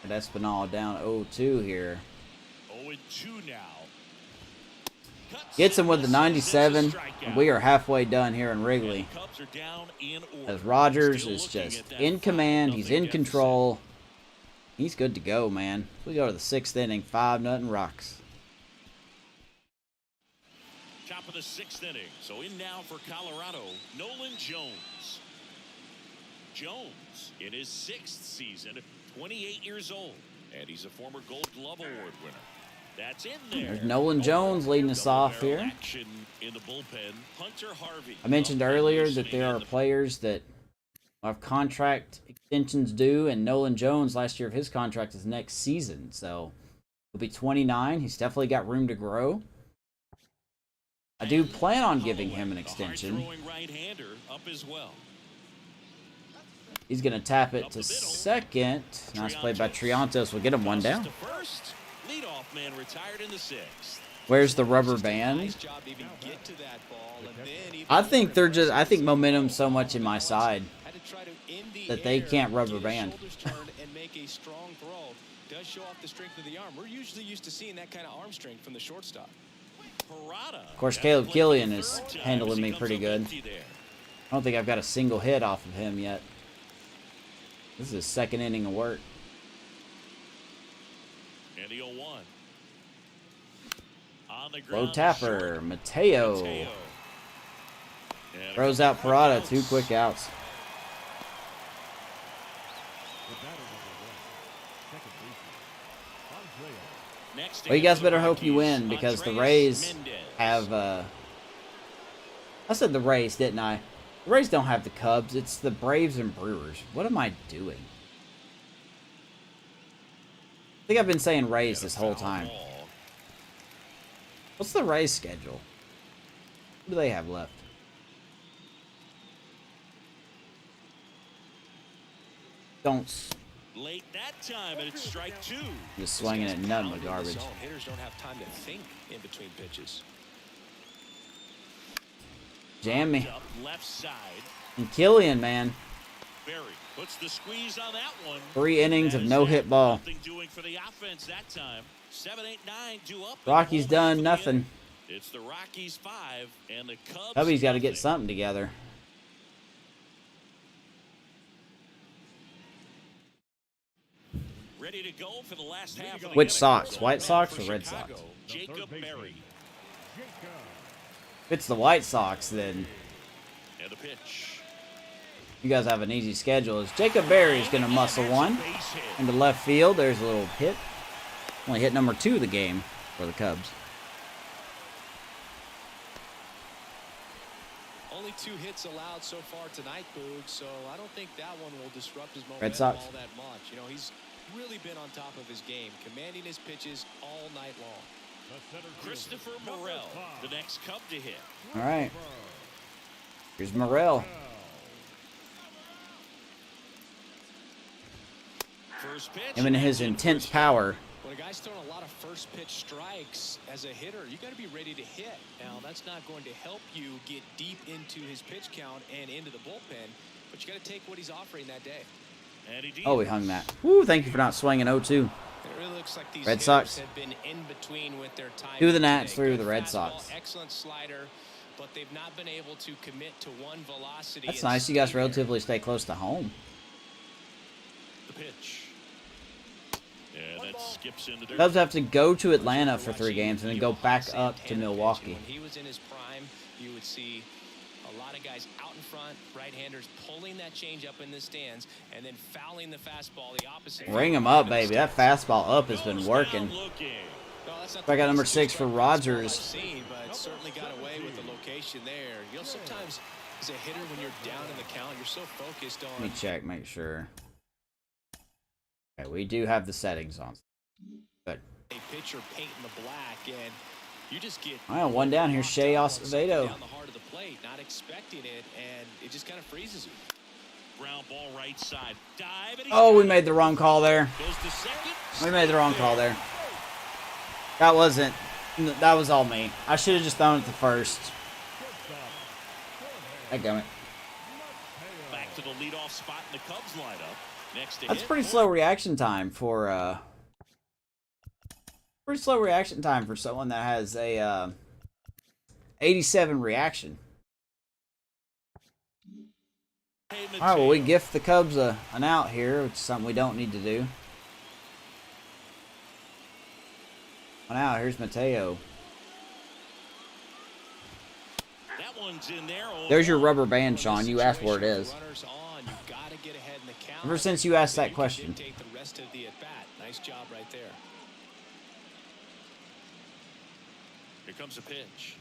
And Espinal down 0-2 here. 0-2 now. Gets him with the 97, and we are halfway done here in Wrigley. As Rogers is just in command, he's in control. He's good to go, man. We go to the 6th inning, 5-0 Rocks. Top of the 6th inning. So in now for Colorado, Nolan Jones. Jones in his 6th season, 28 years old, and he's a former Gold Glove Award winner. That's in there. There's Nolan Jones leading us off here. In the bullpen. Hunter Harvey. I mentioned earlier that there are players that have contract extensions due, and Nolan Jones, last year of his contract is next season, so he'll be 29. He's definitely got room to grow. I do plan on giving him an extension. Right-hander up as well. He's going to tap it to second. Nice play by Triantos. We'll get him one down. Leadoff man retired in the 6th. Where's the rubber band? I think they're just. I think momentum's so much in my side that they can't rubber band. Does show off the strength of the arm. We're usually used to seeing that kind of arm strength from the shortstop. Of course, Caleb Killian is handling me pretty good. I don't think I've got a single hit off of him yet. This is his 2nd inning of work. And the 0-1. On the Low ground, tapper, Mateo. Throws out Parada, 2 quick outs. Well, you guys better hope you win, because the Rays have, I said the Rays, didn't I? The Rays don't have the Cubs. It's the Braves and Brewers. What am I doing? I think I've been saying Rays this whole time. What's the Rays schedule? What do they have left? Don't. Late that time, and it's strike 2. Just swinging at nothing but garbage. Hitters don't have time to think in between pitches. Jam me. Up left side. And Killian, man. Berry puts the squeeze on that one. 3 innings of no hit ball. Nothing doing for the offense that time. 7, 8, 9 due up. Rockies done nothing. It's the Rockies 5 and the Cubs. Cubby's got to get something together. Ready to go for the last half of the Which inning. Sox? White For Sox or Red Chicago, Sox? Jacob Berry. If it's the White Sox, then And the pitch. you guys have an easy schedule. As Jacob Berry is going to muscle one into left field. There's a little hit. Only hit number 2 of the game for the Cubs. Only 2 hits allowed so far tonight, Boog, so I don't think that one will disrupt his momentum Red Sox. all that much. You know, he's really been on top of his game, commanding his pitches all night long. Christopher Morel, the next Cub to hit. All right. Here's Morel. First pitch. Him and his intense power. When a guy's throwing a lot of first pitch strikes as a hitter, you got to be ready to hit. Now, that's not going to help you get deep into his pitch count and into the bullpen, but you got to take what he's offering that day. Oh, we hung that. Woo, thank you for not swinging 0-2. It really looks like these Red Sox. have been in between with their time. Through the Nats, today. through Good the Red fastball, Sox. Excellent slider, but they've not been able to commit to one velocity. That's and nice. You guys stay there. relatively stay close to home. The pitch. And that skips into their Cubs have to go to Atlanta for 3 games and then go back up to Milwaukee. When he was in his prime, you would see a lot of guys out in front, right-handers pulling that change up in the stands, and then fouling the fastball the opposite. Ring him up, baby. That fastball up has been working. I got number 6 for Rogers. But certainly got away with the location there. You know, sometimes as a hitter, when you're down in the count, you're so focused on. Let me check, make sure. Okay, we do have the settings on. Good. A pitcher painting the black, and you just get. All right, 1 down. Here's Shea Acevedo. Down the heart of the plate, not expecting it, and it just kind of freezes you. ground ball right side. Dive, Oh, we made the wrong call there. goes to second. We made the wrong call there. That was all me. I should have just thrown it to first. Dadgummit. Back to the leadoff spot in the Cubs lineup. Next to That's hit. pretty slow reaction time for someone that has a 87 reaction. Hey, All right, well, we gift the Cubs an out here, which is something we don't need to do. One out. Here's Mateo. That one's in there. There's your rubber band, Sean. You asked where it is. Ever since you asked that question. Nice job right there. Here comes a pitch.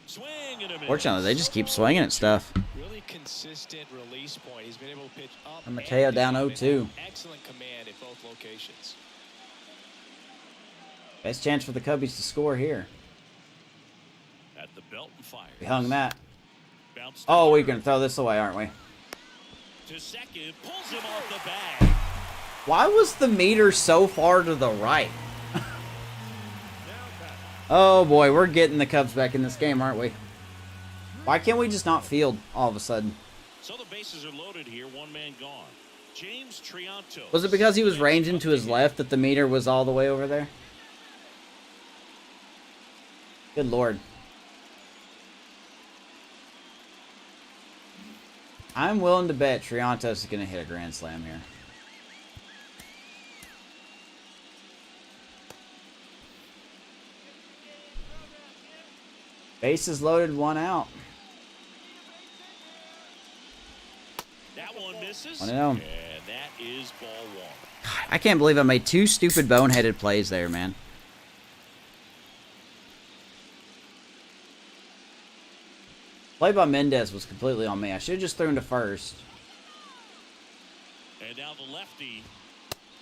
Swing and a miss. Fortunately, they just keep swinging at stuff. Really consistent release point. He's been able to pitch up. And Mateo down down 0-2. Excellent command at both locations. Best chance for the Cubbies to score here. At the belt and fire. We hung that. Bounced Oh, we third. can throw this away, aren't we? To second, pulls him off the bag. Why was the meter so far to the right? Oh boy, we're getting the Cubs back in this game, aren't we? Why can't we just not field all of a sudden? So the bases are loaded here. One man gone. James Trianto. Was it because he was ranging to his left that the meter was all the way over there? Good lord. I'm willing to bet Triantos is going to hit a grand slam here. Bases loaded, one out. That one misses. 1-0. And that is ball one. I can't believe I made two stupid boneheaded plays there, man. Play by Mendez was completely on me. I should have just thrown to first. And now the lefty.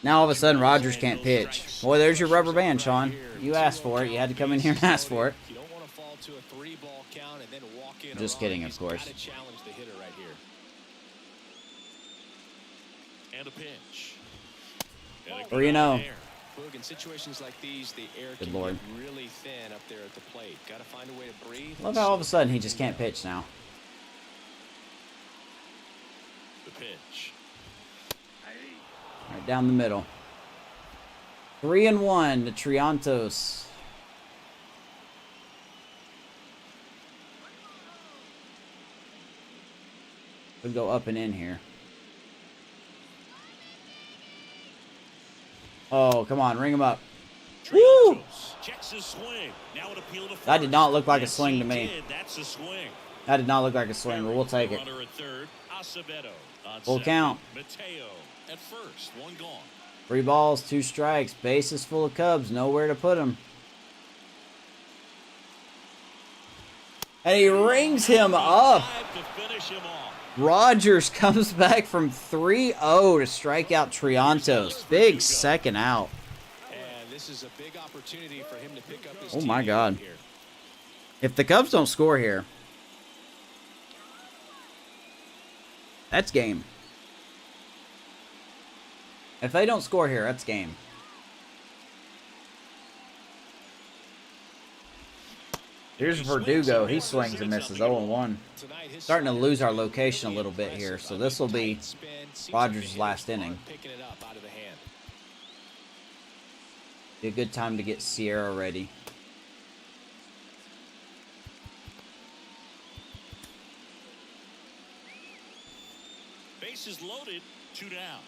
Now all of a sudden Rogers can't pitch. Boy, there's your rubber band, Sean. You asked for it. You had to come in here and ask for it. You don't want to fall to a 3-ball count and then walk in. Just kidding, of course. Got to challenge the hitter right here. And a pitch. 3-0. Boog, in situations like these, the air Good can lord. get really thin up there at the plate. Got to find a way to breathe. Love how all of a sudden he just can't pitch now. The pitch. Right down the middle. 3-1 to Triantos. Could go up and in here. Oh, come on, ring him up. Woo! Checks his swing. Now an appeal to That did not look like a Yes, swing he to me. did. That's a swing. That did not look like a swing, but we'll take it. Runner at third. Acevedo on Full second. count. Mateo at first. One gone. 3 balls, 2 strikes. Bases full of Cubs. Nowhere to put them. And he rings him up. To finish him off. Rogers comes back from 3-0 to strike out Triantos. Big second out. And this is a big opportunity for him to pick up his Oh my teammate God. here. If the Cubs don't score here, that's game. If they don't score here, that's game. Here's Verdugo. He swings and misses. 0-1. Tonight, his Starting to swing lose our is location a really little bit here, impressive. so this will be Tight spin. Seems Rogers' like last the hitters inning. are picking it up out of the hand. Be a good time to get Sierra ready. Bases loaded. 2 down.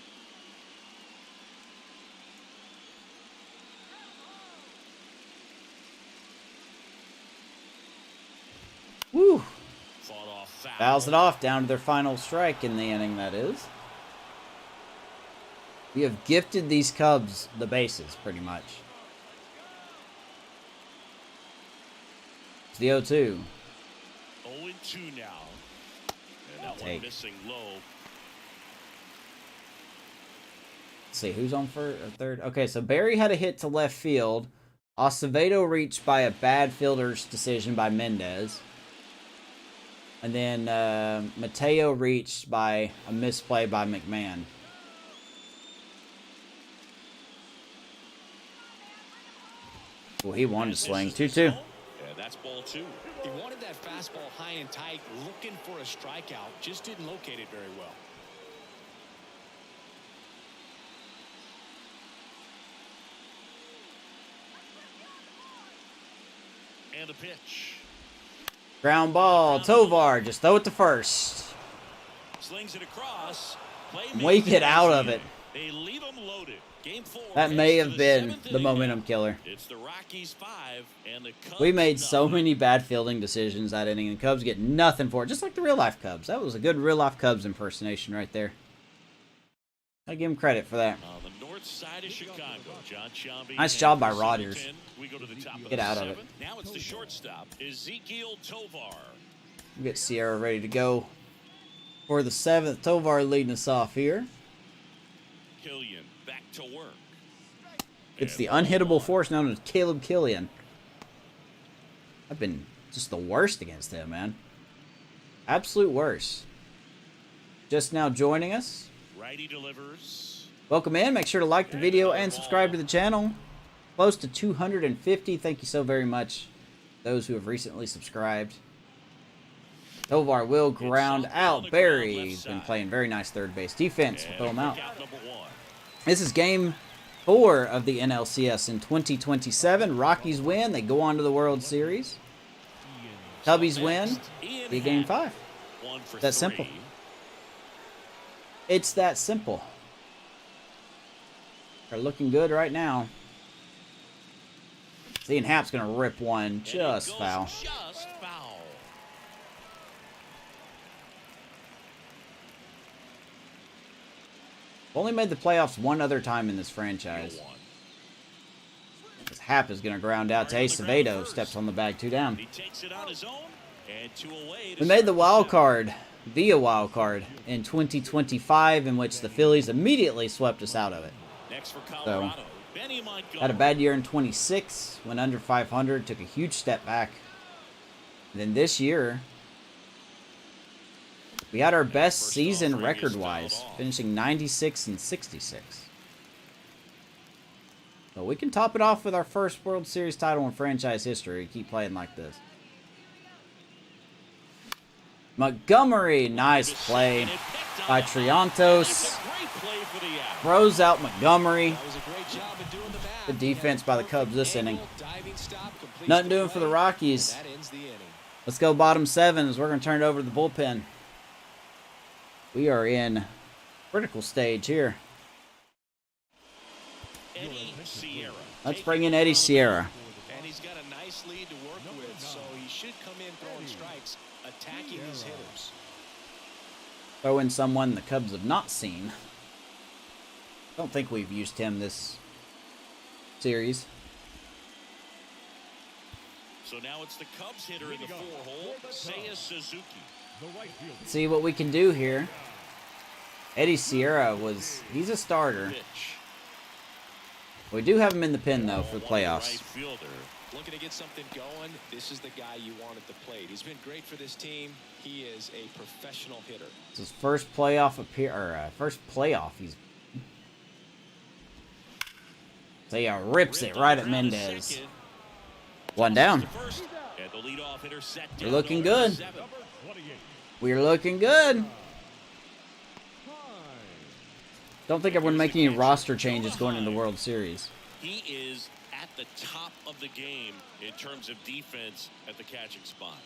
Woo! Fought off foul. Fouls it off down to their final strike in the inning, that is. We have gifted these Cubs the bases, pretty much. It's the 0-2. 0-2 now. And that Take. one missing low. Let's see, who's on first or third? Okay, so Barry had a hit to left field. Acevedo reached by a bad fielder's decision by Mendez. And then Mateo reached by a misplay by McMahon. Well, he wanted to swing. 2-2. Yeah, that's ball 2. He wanted that fastball high and tight, looking for a strikeout. Just didn't locate it very well. And a pitch. Ground ball. Tovar, just throw it to first. Slings it across. We get out of it. They leave them loaded. Game 4. That may have been the momentum killer. It's the Rockies 5 and the Cubs. We made so nothing. many bad fielding decisions that inning, and the Cubs get nothing for it. Just like the real-life Cubs. That was a good real-life Cubs impersonation right there. I give him credit for that. On the north side of Chicago, John Sciambi. Nice job by Rodgers. We go to the top of Get the out of it. 7th. Now it's the shortstop, Ezekiel Tovar. We'll get Sierra ready to go for the 7th. Tovar leading us off here. Killian back to work. It's the unhittable force known as Caleb Killian. I've been just the worst against him, man. Absolute worst. Just now joining us. Righty delivers. Welcome in. Make sure to like the video and subscribe to the channel. Close to 250. Thank you so very much. Those who have recently subscribed. Tovar will ground out Barry. He's been playing very nice third base defense. We'll throw him out. This is game 4 of the NLCS in 2027. Rockies win. They go on to the World Series. Cubbies win. Be game 5. That's simple. It's that simple. They're looking good right now. Seeing Hap's going to rip one just foul. Just foul. Only made the playoffs one other time in this franchise. This Hap is going to ground out to Acevedo. Steps on the bag, 2 down. He takes it on his own and 2 away. We made the wild card via wild card in 2025, in which the Phillies immediately swept us out of it. Next for Colorado. Benny Had a bad year in 26, went under 500, took a huge step back. And then this year, we had our best season record-wise, finishing 96 and 66. So we can top it off with our first World Series title in franchise history. Keep playing like this. Montgomery, nice play by Triantos. Throws out Montgomery. Good defense by the Cubs this inning. Nothing doing for the Rockies. Let's go bottom 7 as we're going to turn it over to the bullpen. We are in critical stage here. Let's bring in Eddie Sierra. And he's got a nice lead to work with, so he should come in throwing strikes, attacking his hitters. Throw in someone the Cubs have not seen. Don't think we've used him this series. So now it's the Cubs hitter in the 4-hole, Seiya Suzuki. Let's see what we can do here. Eddie Sierra he's a starter. We do have him in the pen though for the playoffs. Looking to get something going, this is the guy you want at the plate. He's been great for this team. He is a professional hitter. It's his first playoff first playoff. Seiya rips it right at Mendez. 1 down. We're looking good. We're looking good. Don't think everyone making any roster changes going into the World Series. He is at the top of the game in terms of defense at the catching spot.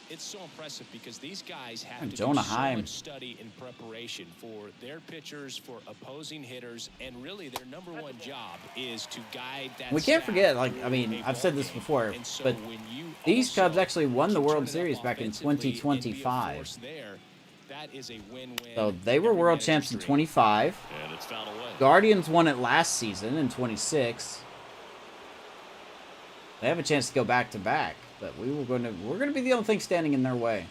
It's so impressive because these guys have And to Jonah do so Heim. much study and preparation for their pitchers, for opposing hitters, and really their number one job is to guide that. We can't staff forget, through I've said this game. before, And so but when you these also Cubs actually won the can World turn it Series up back in offensively and be a 2025. force there, that is a win-win. So they were every world manager's champs in dream. 25. And it's fouled away. Guardians won it last season in 26. They have a chance to go back to back, but we're going to be the only thing standing in their way.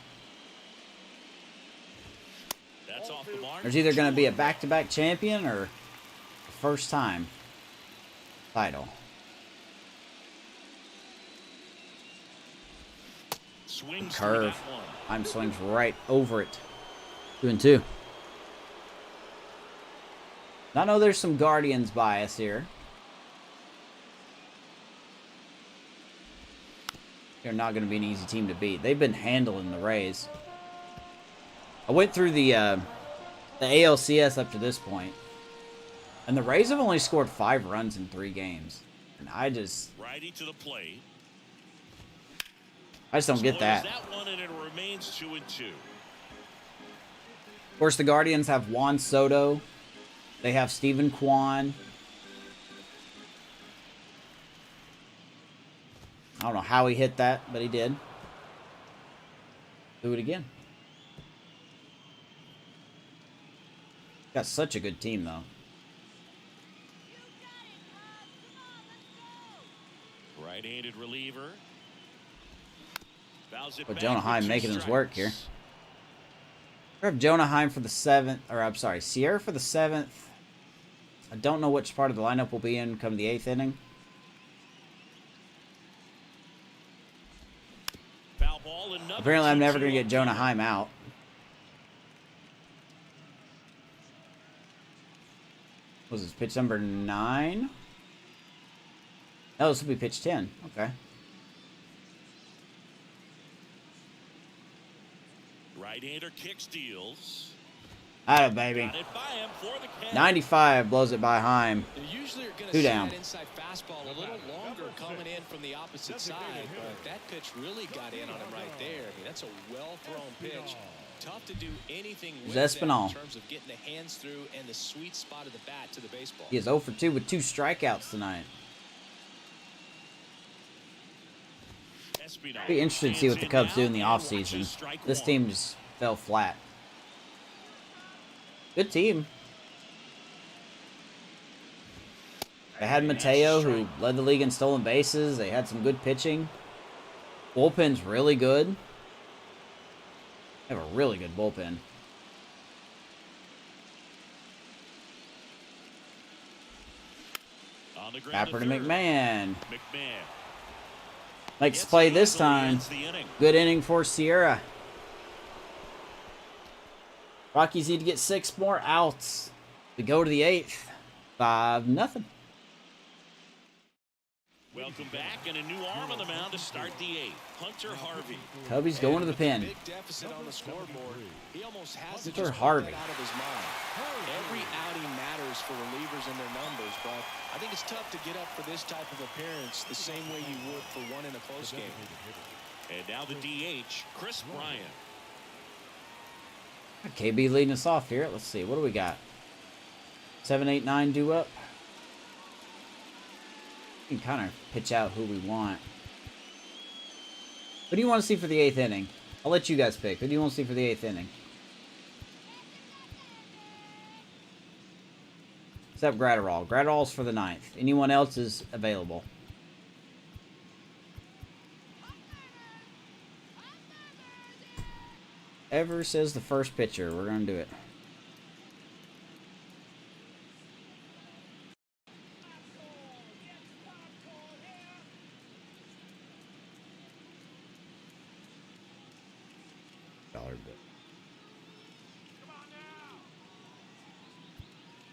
That's off the mark. There's either going to be a back-to-back champion or a first-time title. Swings Curve. through that one. Heim swings right over it. 2-2. I know there's some Guardians bias here. They're not going to be an easy team to beat. They've been handling the Rays. I went through the ALCS up to this point, and the Rays have only scored 5 runs in 3 games. And I just... Righty to the plate. I just don't get that. That one, and it remains 2-2. Of course, the Guardians have Juan Soto. They have Stephen Kwan. I don't know how he hit that, but he did. Do it again. Got such a good team, though. Right-handed reliever. But Jonah Heim making his work here. We have Jonah Heim for the 7th, or I'm sorry, Sierra for the 7th. I don't know which part of the lineup will be in come the 8th inning. Foul ball, Apparently, I'm never going to get Jonah Heim out. Was this pitch number 9? No, this will be pitch 10. Okay. Right-hander kick steals. Atta baby. Got it by him for the catch. 95 blows it by Heim. You usually are going to 2 see down. that inside fastball a little longer coming in from the opposite side, but that pitch really got in on him right there. I mean, that's a well-thrown pitch. Tough to do anything with that in Espinal. terms of getting the hands through and the sweet spot of the bat to the baseball. He is 0 for 2 with 2 strikeouts tonight. Be interested to see what the Cubs do in the offseason. This team just fell flat. Good team. They had Mateo, who led the league in stolen bases. They had some good pitching. Bullpen's really good. They have a really good bullpen. Capper to McMahon. Makes play this time. Good inning for Sierra. Rockies need to get 6 more outs to go to the 8th. 5-0. Welcome back, and a new arm on the mound to start the 8th. Hunter Harvey. Cubbies going to the pin. Big deficit on the scoreboard. He almost has to Hunter just Harvey. get out of his mind. Every outing matters for relievers and their numbers, but I think it's tough to get up for this type of appearance the same way you would for one in a close game. And now the DH, Chris Bryant. KB leading us off here. Let's see. What do we got? 7, 8, 9 due up. We can kind of pitch out who we want. What do you want to see for the 8th inning? I'll let you guys pick. Who do you want to see for the 8th inning? Except Gratterall. Gratterall's for the 9th. Anyone else is available. Ever says the first pitcher. We're going to do it.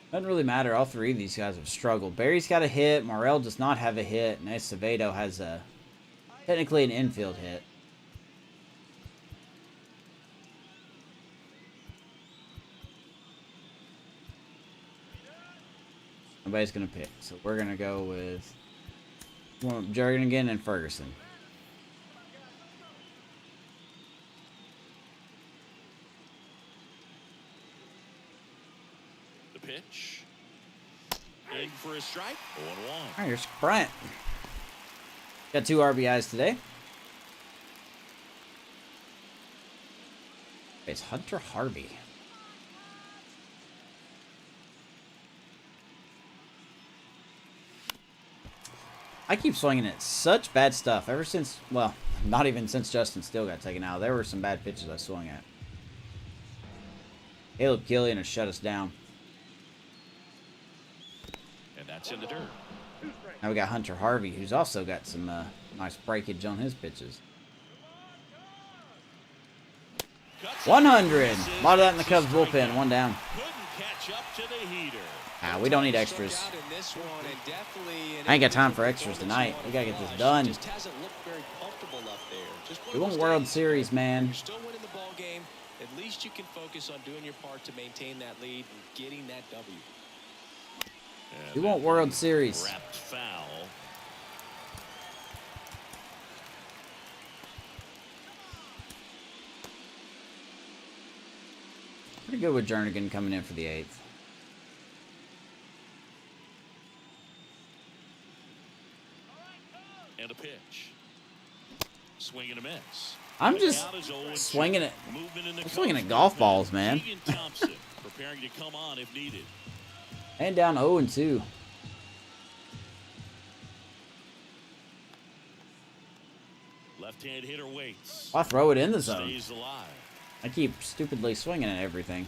Doesn't really matter. All 3 of these guys have struggled. Barry's got a hit. Morrell does not have a hit. And Acevedo has a technically an infield hit. Nobody's going to pick. So we're going to go with Jernigan and Ferguson. The pitch. In for a strike. 0-1. All right, here's Bryant. Got 2 RBIs today. It's Hunter Harvey. I keep swinging at such bad stuff ever since, well, not even since Justin Steele got taken out. There were some bad pitches I swung at. Caleb Killian has shut us down. And that's in the dirt. Now we got Hunter Harvey, who's also got some nice breakage on his pitches. 100. A lot of that in the Cubs bullpen. 1 down. Couldn't catch up to the heater. We don't need extras. I ain't got time for extras tonight. We gotta get this done. We want World Series, man. You're still winning the ball game. At least you can focus on doing your part to maintain that lead and getting that W. We want World Series. Wrapped foul. Pretty good with Jernigan coming in for the 8th. And a pitch. Swing and a miss. I'm just swinging it. I'm swinging at golf balls, man. Keegan Thompson preparing to come on if needed. And down 0-2. Left-hand hitter waits. I'll throw it in the zone. Stays alive. I keep stupidly swinging at everything.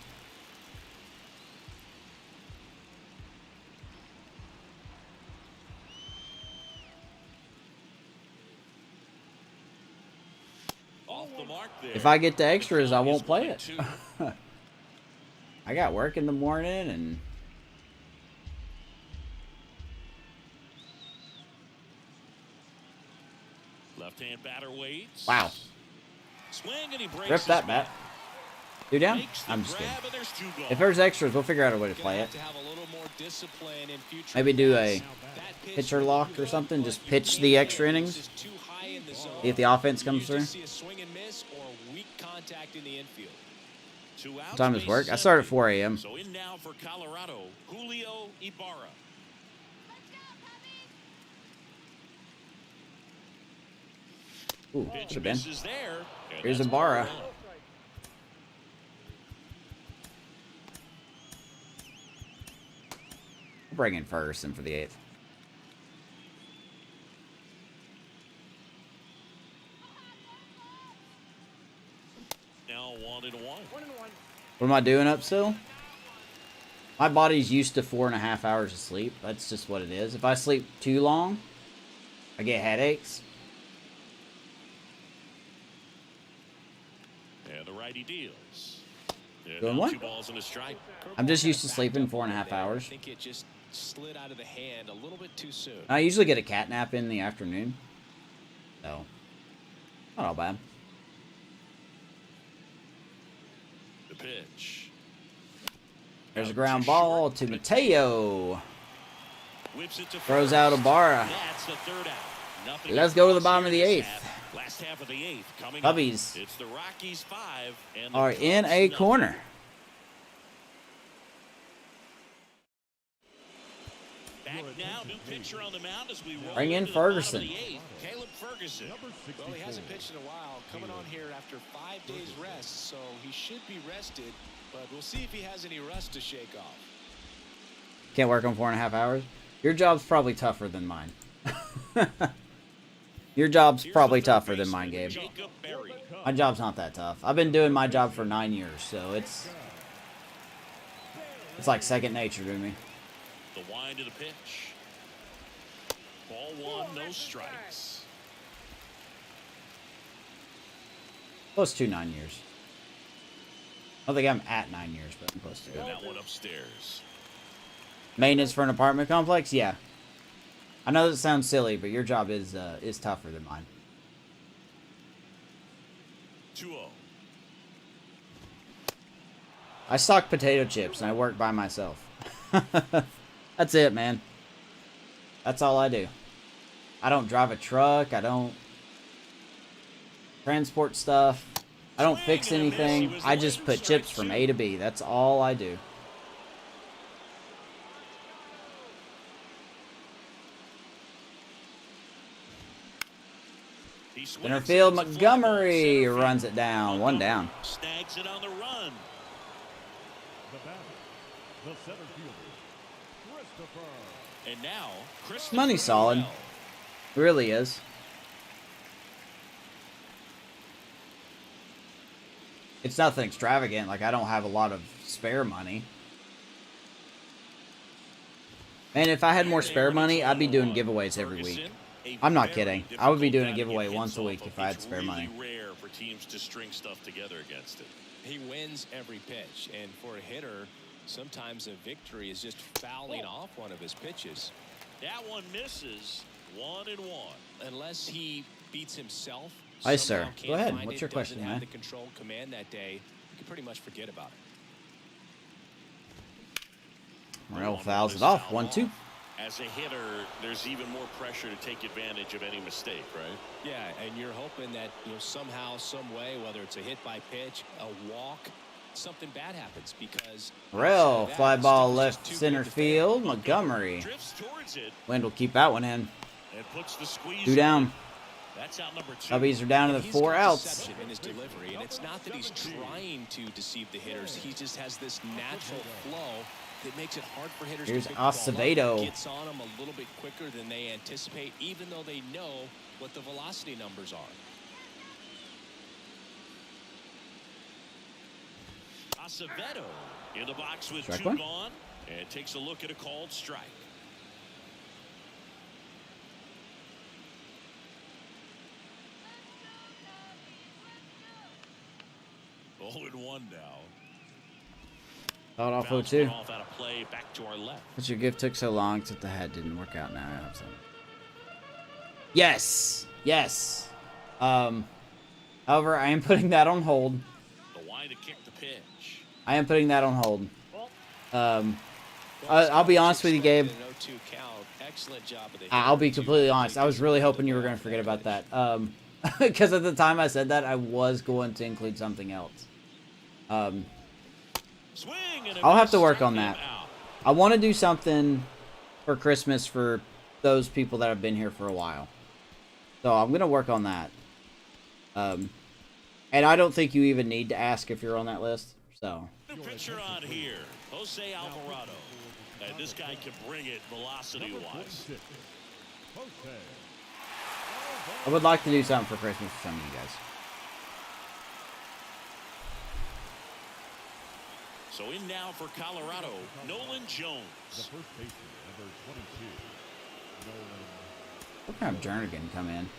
Off the mark there. If I get the extras, I won't play it. I got work in the morning and... Left-hand batter waits. Wow. Swing and he breaks Rip that his bat. bat. 2 down? Makes the I'm just kidding. grab, and there's 2 gone. If there's extras, we'll figure out a way to Gonna play have it. to have a little more discipline in future Maybe do a bats. That pitch pitcher was lock too or low, something. but Just you pitch can't the get extra it. innings. It's just too high in the zone. See if the offense comes You through. just see a swing and miss or weak contact in the infield. 2 outs, What time is base work? I start at 7. 4 a.m. So in now for Colorado, Julio Ibarra. Ooh, Pitch should have been. misses there. And Here's that's Ibarra. ball 1. Bring in Ferguson for the 8th. Now 1-1. What am I doing up still? My body's used to 4.5 hours of sleep. That's just what it is. If I sleep too long, I get headaches. And the righty deals. And Doing now what? 2 balls and a strike. I'm just used to sleeping 4.5 I hours. think it just slid out of the hand a little bit too soon. I usually get a cat nap in the afternoon. So, not all bad. The pitch. There's a ground ball to Mateo. Whips it to Throws first. out Ibarra. That's the 3rd out. Nothing Let's go to the else bottom of the here this 8th. half. Last half of the 8th coming Cubbies up. It's the Rockies 5 and the are in Cubs a 0. corner. Back now, new pitcher on the mound as we roll Bring in into the bottom of Ferguson. the 8th. Caleb Ferguson. Well, he hasn't pitched in a while. Coming on here after 5 days rest, so he should be rested. But we'll see if he has any rust to shake off. Can't work on 4.5 hours. Your job's probably tougher than mine. Your job's Here's probably the third tougher than baseman, mine, Gabe. Jacob Berry. My job's not that tough. I've been doing my job for 9 years, so it's like second nature to me. The wind to the pitch. Ball 1, no strikes. Close to 9 years. I don't think I'm at 9 years, but I'm close to And it. that one upstairs. Maintenance for an apartment complex? Yeah. I know that sounds silly, but your job is tougher than mine. 2-0. I stock potato chips and I work by myself. That's it, man. That's all I do. I don't drive a truck. I don't transport stuff. I don't fix anything. I just put chips from A to B. That's all I do. Center field, Montgomery runs it down. 1 down. Snags it on the run. The batter, the center fielder, Christopher. And now, Christopher Money's solid. Morel. It really is. It's nothing extravagant. Like, I don't have a lot of spare money. And if I had more spare money, I'd be doing giveaways every week. I'm not kidding. I would be doing a giveaway once a week if I had spare money. It's really rare for teams to string stuff together against it. He wins every pitch, and for a hitter, sometimes a victory is just fouling off one of his pitches. That one misses. 1-1. Unless he beats himself. Hi, somehow sir. can't Go ahead. find What's it, your question, doesn't have man? the control command that day, you can pretty much forget about it. Morel fouls it off. 1-2. As a hitter, there's even more pressure to take advantage of any mistake, right? Yeah, and you're hoping that somehow, some way, whether it's a hit by pitch, a walk, something bad happens because Rell, fly that, ball Stone's left just too center good to field. Montgomery. Drifts towards it Wind will keep that one in. and puts the squeeze 2 down. in. That's out number 2. Cubbies are down to the He's 4 got outs. deception in his delivery, and it's not that he's trying to deceive the hitters. He just has this natural flow that makes it hard for hitters Here's to pick the ball up. Acevedo. Gets on them a little bit quicker than they anticipate, even though they know what the velocity numbers are. Acevedo in the box with Strike 2 one. gone and takes a look at a called strike. Oh, and 1 now. Thought off Bounce 0-2. one off out of play, back to our left. But your gift took so long since the hat didn't work out now. I have some. Yes! Yes! However, I am putting that on hold. The wide to kick the pitch. I am putting that on hold. I'll be honest with you, Gabe. I'll be completely honest. I was really hoping you were going to forget about that. Because at the time I said that, I was going to include something else. Swing and a I'll have to miss, work strike on him that. out. I want to do something for Christmas for those people that have been here for a while. So I'm going to work on that. And I don't think you even need to ask if you're on that list. So New pitcher on here, Jose Alvarado. And this guy can bring it velocity-wise. I would like to do something for Christmas for some of you guys. So in now for Colorado, Nolan Jones. The first baseman, number 22, Nolan. What kind of Jernigan come in?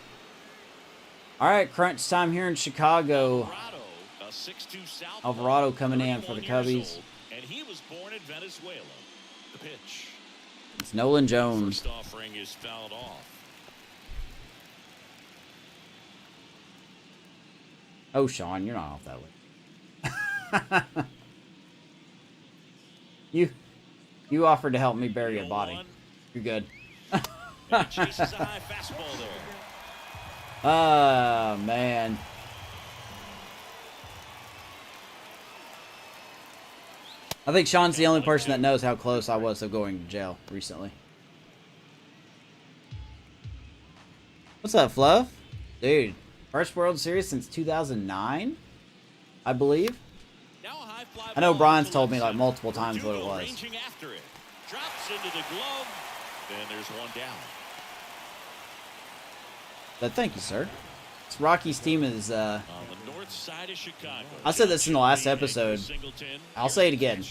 All right, crunch time here in Chicago. Alvarado, a 6'2" southpaw, Alvarado coming in for the 31 years Cubbies. old, and he was born in Venezuela. The pitch. It's Nolan Jones. First offering is fouled off. Oh, Sean, you're not off that way. You offered to help me bury a body. You're good. And he chases a high fastball there. Ah, man. I think Sean's the only person that knows how close I was to going to jail recently. What's up, Fluff? Dude, first World Series since 2009, I believe. Now a high fly I know ball Brian's to told me left like center. multiple times what it Verdugo was. ranging after it. Drops into the glove. Then there's 1 down. But thank you, sir. This Rockies team is, On the north side of Chicago. I said this in the last episode. I'll say it again.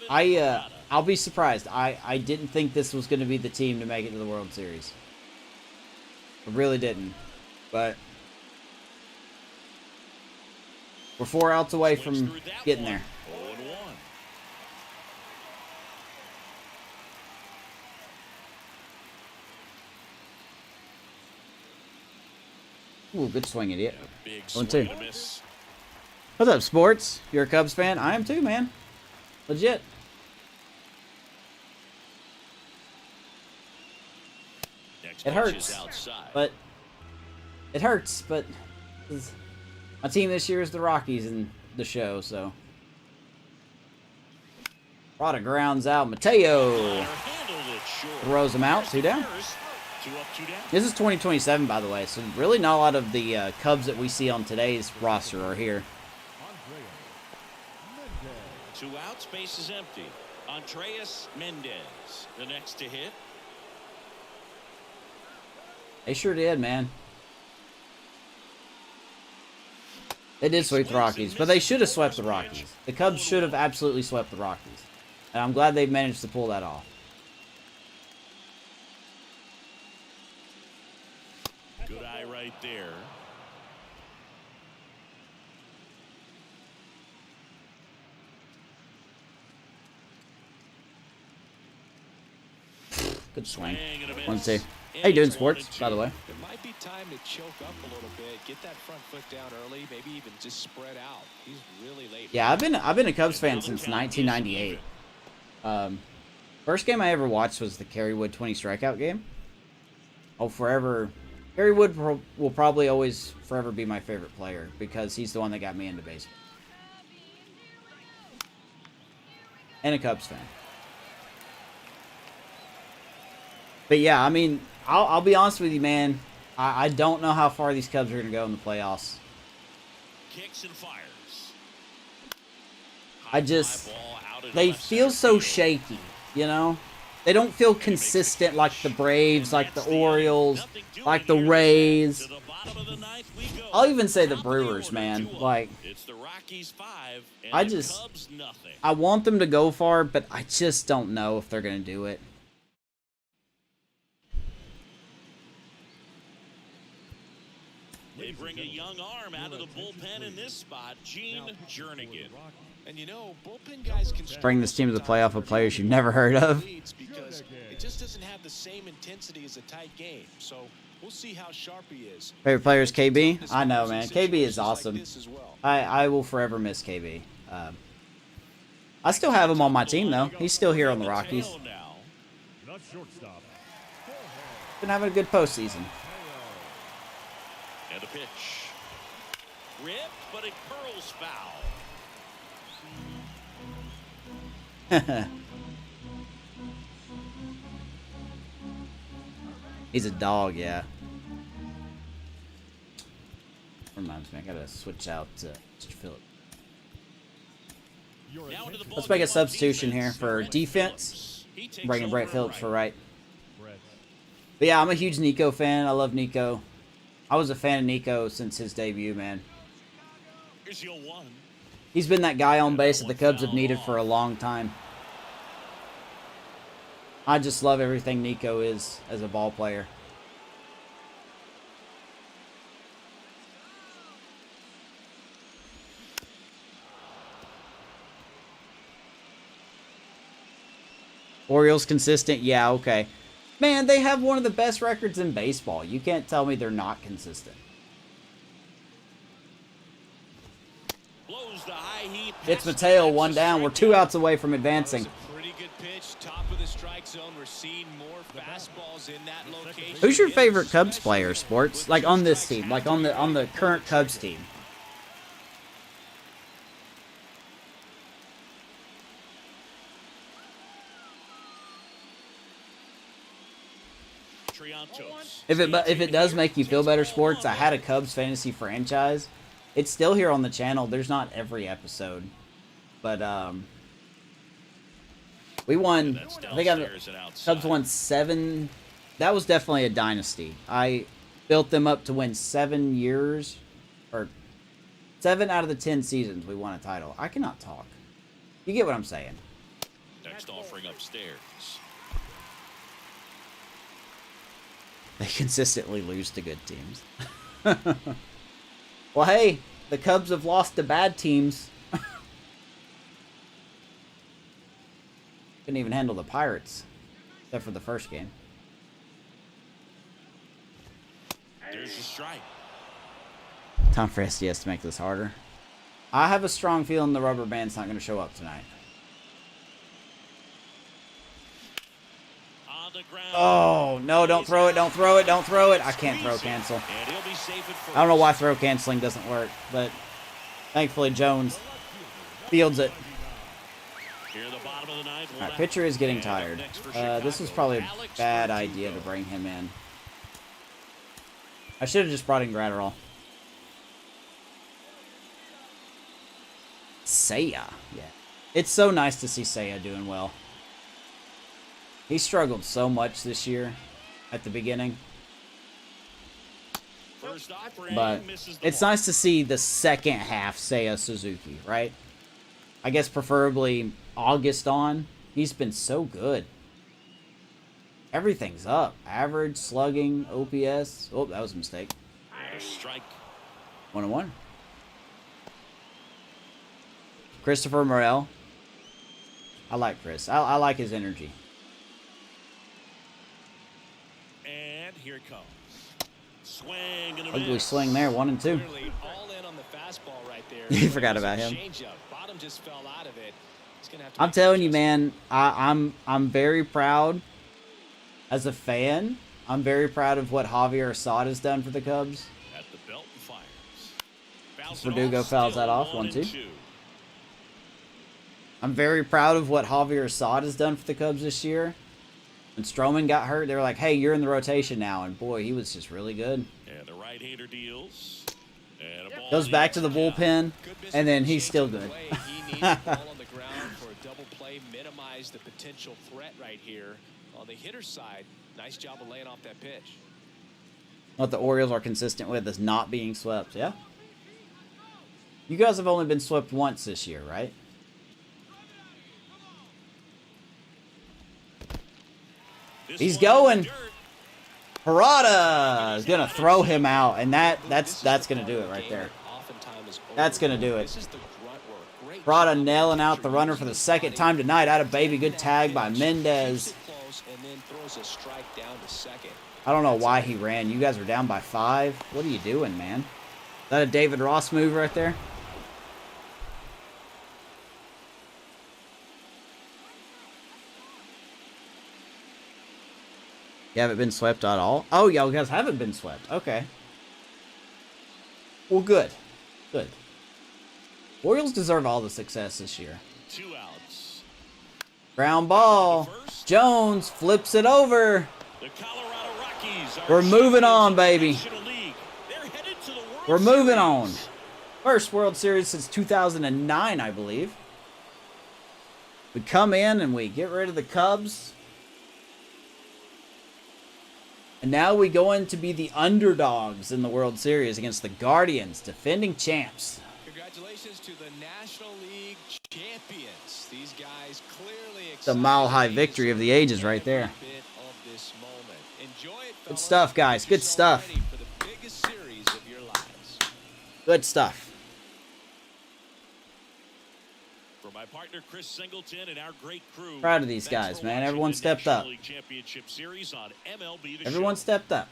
I'll be surprised. I didn't think this was going to be the team to make it to the World Series. I really didn't. But we're 4 outs away from getting there. 0-1. Ooh, good swing, idiot. Big 1-2. swing and a miss. What's up, sports? You're a Cubs fan? I am too, man. Legit. Next It pitch hurts, is outside. but my team this year is the Rockies in the show, so. Rada grounds out. Mateo Handled it short. throws him out. 2 down. First, 2 up, 2 down. This is 2027, by the way, so really not a lot of the Cubs that we see on today's roster are here. 2 outs, base is empty. Andreas Mendez, the next to hit. They sure did, man. They did sweep the Rockies, but they should have swept the Rockies. The Cubs should have absolutely swept the Rockies. And I'm glad they've managed to pull that off. Good eye right there. Good swing. Swing and a miss. 1-2. How you doing, sports, by the way? It might be time to choke up a little bit, get that front foot down early, maybe even just spread out. He's really late. Yeah, I've been a Cubs fan since 1998. First game I ever watched was the Kerry Wood 20 strikeout game. Oh, forever. Kerry Wood will probably always forever be my favorite player because he's the one that got me into baseball. and a Cubs fan. But yeah, I mean, I'll be honest with you, man. I don't know how far these Cubs are going to go in the playoffs. Kicks and fires. They feel so shaky, you know? They don't feel consistent like the Braves, like the Orioles, like the Rays. I'll even say the Brewers, man. Like, it's the Rockies 5 and I the just, Cubs nothing. I want them to go far, but I just don't know if they're going to do it. They bring a young arm out of the bullpen in this spot, Gene Jernigan. And you know, bullpen guys can Bring this team to the playoff with players you've never heard of. because it just doesn't have the same intensity as a tight game. So we'll see how sharp he is. Favorite player is KB? I know, man. KB is awesome. I will forever miss KB. I still have him on my team, though. He's still here on the Rockies. Been having a good postseason. And a pitch. Rip, but it curls foul. He's a dog, yeah. Reminds me, I gotta switch out Mr. Phillips. Let's make a substitution here for defense. Bringing Brett Phillips for right. But yeah, I'm a huge Nico fan. I love Nico. I was a fan of Nico since his debut, man. Here's your one. He's been that guy on base that the Cubs have needed for a long time. I just love everything Nico is as a ball player. Orioles consistent? Yeah, okay. Man, they have one of the best records in baseball. You can't tell me they're not consistent. Blows the high heat. It's Mateo, one down. We're 2 outs away from advancing. Pretty good pitch, top of the strike zone. We're seeing more fastballs in that location. Who's your favorite Cubs player, Sports? Like on this team, like on the current Cubs team. If it does make you feel better, Sports, I had a Cubs fantasy franchise. It's still here on the channel. There's not every episode, but we won. I think Cubs won 7. That was definitely a dynasty. I built them up to win 7 years, or 7 out of the 10 seasons we won a title. I cannot talk. You get what I'm saying. Next offering upstairs. They consistently lose to good teams. Well, hey, the Cubs have lost to bad teams. Couldn't even handle the Pirates, except for the first game. There's a strike. Time for SDS to make this harder. I have a strong feeling the rubber band's not going to show up tonight. Oh, no, don't throw it, don't throw it, don't throw it. I can't throw cancel. I don't know why throw canceling doesn't work, but thankfully Jones fields it. Alright, pitcher is getting tired. This is probably a bad idea to bring him in. I should have just brought in Gratterall. Seiya. Yeah. It's so nice to see Seiya doing well. He struggled so much this year at the beginning. But it's nice to see the second half Seiya Suzuki, right? I guess preferably August on. He's been so good. Everything's up. Average, slugging, OPS. Oh, that was a mistake. Strike. 1-1. Christopher Morel. I like Chris. I like his energy. And here it comes. Swing and a Ugly miss. swing there, 1 and 2. All in on the fastball right there. You forgot about him. Bottom just fell out of it. He's gonna have to I'm telling you, man, I'm very proud as a fan. I'm very proud of what Javier Assad has done for the Cubs. At the belt and fires. Fouls it Verdugo off, fouls still that off, 1 and 1-2. 2. I'm very proud of what Javier Assad has done for the Cubs this year. When Stroman got hurt, they were like, hey, you're in the rotation now. And boy, he was just really good. And the right-hander deals. And a ball Goes back to the deals. bullpen, and then he's still good. He needs the ball on the ground for a double play, minimize the potential threat right here. On the hitter's side, nice job of laying off that pitch. What the Orioles are consistent with is not being swept. Yeah. You guys have only been swept once this year, right? He's going. Parada is gonna throw him out, and that's gonna do it right there. That's gonna do it. Parada nailing out the runner for the second time tonight. Out of baby, good tag by Mendez. I don't know why he ran. You guys are down by 5. What are you doing, man? Is that a David Ross move right there? You haven't been swept at all? Oh, y'all guys haven't been swept. Okay. Well, good. Good. Orioles deserve all the success this year. 2 outs. Ground ball. Jones flips it over. The Colorado Rockies are We're moving on, baby. National League. They're headed to the World We're moving on. Series. First World Series since 2009, I believe. We come in and we get rid of the Cubs. And now we go in to be the underdogs in the World Series against the Guardians, defending champs. Congratulations to the National League champions. These guys clearly It's a mile-high victory of the ages right there. Good stuff, guys. Good stuff. For the biggest series of your lives. Good stuff. For my partner Chris Singleton and our great crew. Proud of these thanks guys, for man. watching Everyone the stepped National up. League Championship Series on MLB The Everyone Show. stepped up.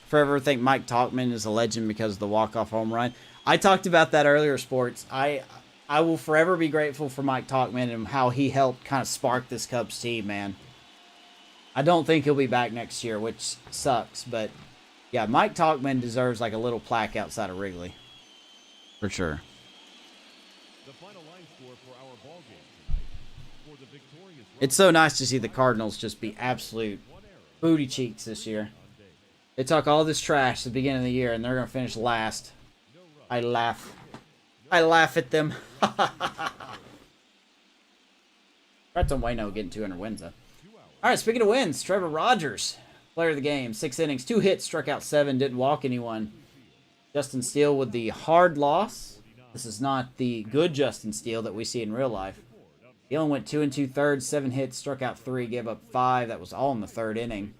Forever think Mike Tauchman is a legend because of the walk-off home run. I talked about that earlier, sports. I will forever be grateful for Mike Tauchman and how he helped kind of spark this Cubs team, man. I don't think he'll be back next year, which sucks, but yeah, Mike Tauchman deserves like a little plaque outside of Wrigley. For sure. The final line score for our ball game tonight. For the victorious It's so nice to see the Cardinals just be absolute booty cheeks this year. They talk all this trash at the beginning of the year, and they're going to finish last. I laugh. I laugh at them. Congrats on Wayno getting 200 wins, though. All right, speaking of wins, Trevor Rogers, player of the game, 6 innings, 2 hits, struck out 7, didn't walk anyone. Justin Steele with the hard loss. This is not the good Justin Steele that we see in real life. He only went 2 2/3, 7 hits, struck out 3, gave up 5. That was all in the 3rd inning.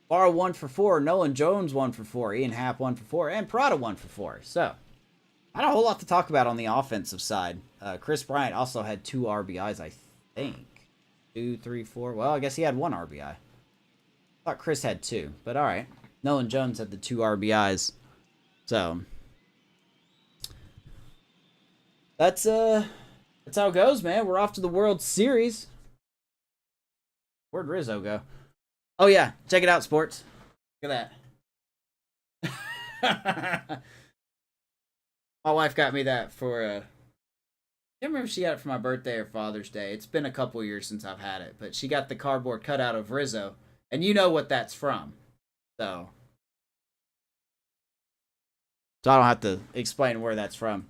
Barr 1 for 4, Nolan Jones 1 for 4, Ian Happ 1 for 4, and Prada 1 for 4. So, not a whole lot to talk about on the offensive side. Chris Bryant also had 2 RBIs, I think. 2, 3, 4. Well, I guess he had 1 RBI. I thought Chris had 2, but all right. Nolan Jones had the 2 RBIs. So, that's how it goes, man. We're off to the World Series. Where'd Rizzo go? Oh, yeah. Check it out, sports. Look at that. My wife got me that for, I can't remember if she got it for my birthday or Father's Day. It's been a couple years since I've had it. But she got the cardboard cutout of Rizzo. And you know what that's from. So I don't have to explain where that's from.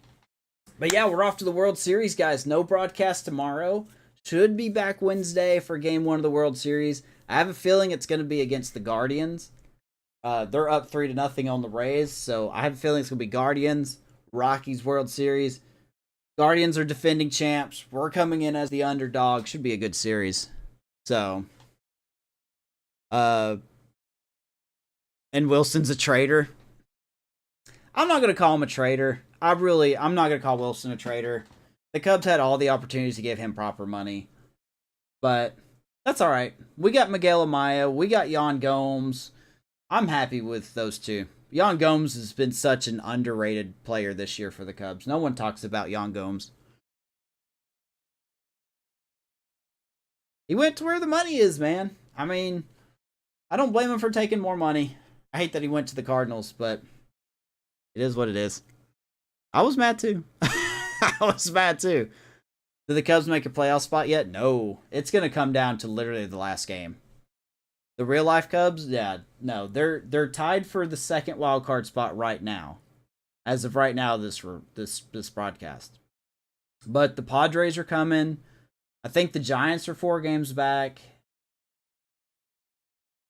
But yeah, we're off to the World Series, guys. No broadcast tomorrow. Should be back Wednesday for Game 1 of the World Series. I have a feeling it's going to be against the Guardians. They're up 3-0 on the Rays, so I have a feeling it's going to be Guardians, Rockies World Series. Guardians are defending champs. We're coming in as the underdog. Should be a good series. So, and Wilson's a traitor. I'm not going to call him a traitor. I'm not going to call Wilson a traitor. The Cubs had all the opportunities to give him proper money. But that's all right. We got Miguel Amaya. We got Yan Gomes. I'm happy with those two. Yan Gomes has been such an underrated player this year for the Cubs. No one talks about Yan Gomes. He went to where the money is, man. I mean, I don't blame him for taking more money. I hate that he went to the Cardinals, but It is what it is. I was mad too. I was mad too. Did the Cubs make a playoff spot yet? No. It's going to come down to literally the last game. The real life Cubs, yeah, no. They're tied for the second wild card spot right now. As of right now, this broadcast. But the Padres are coming. I think the Giants are 4 games back.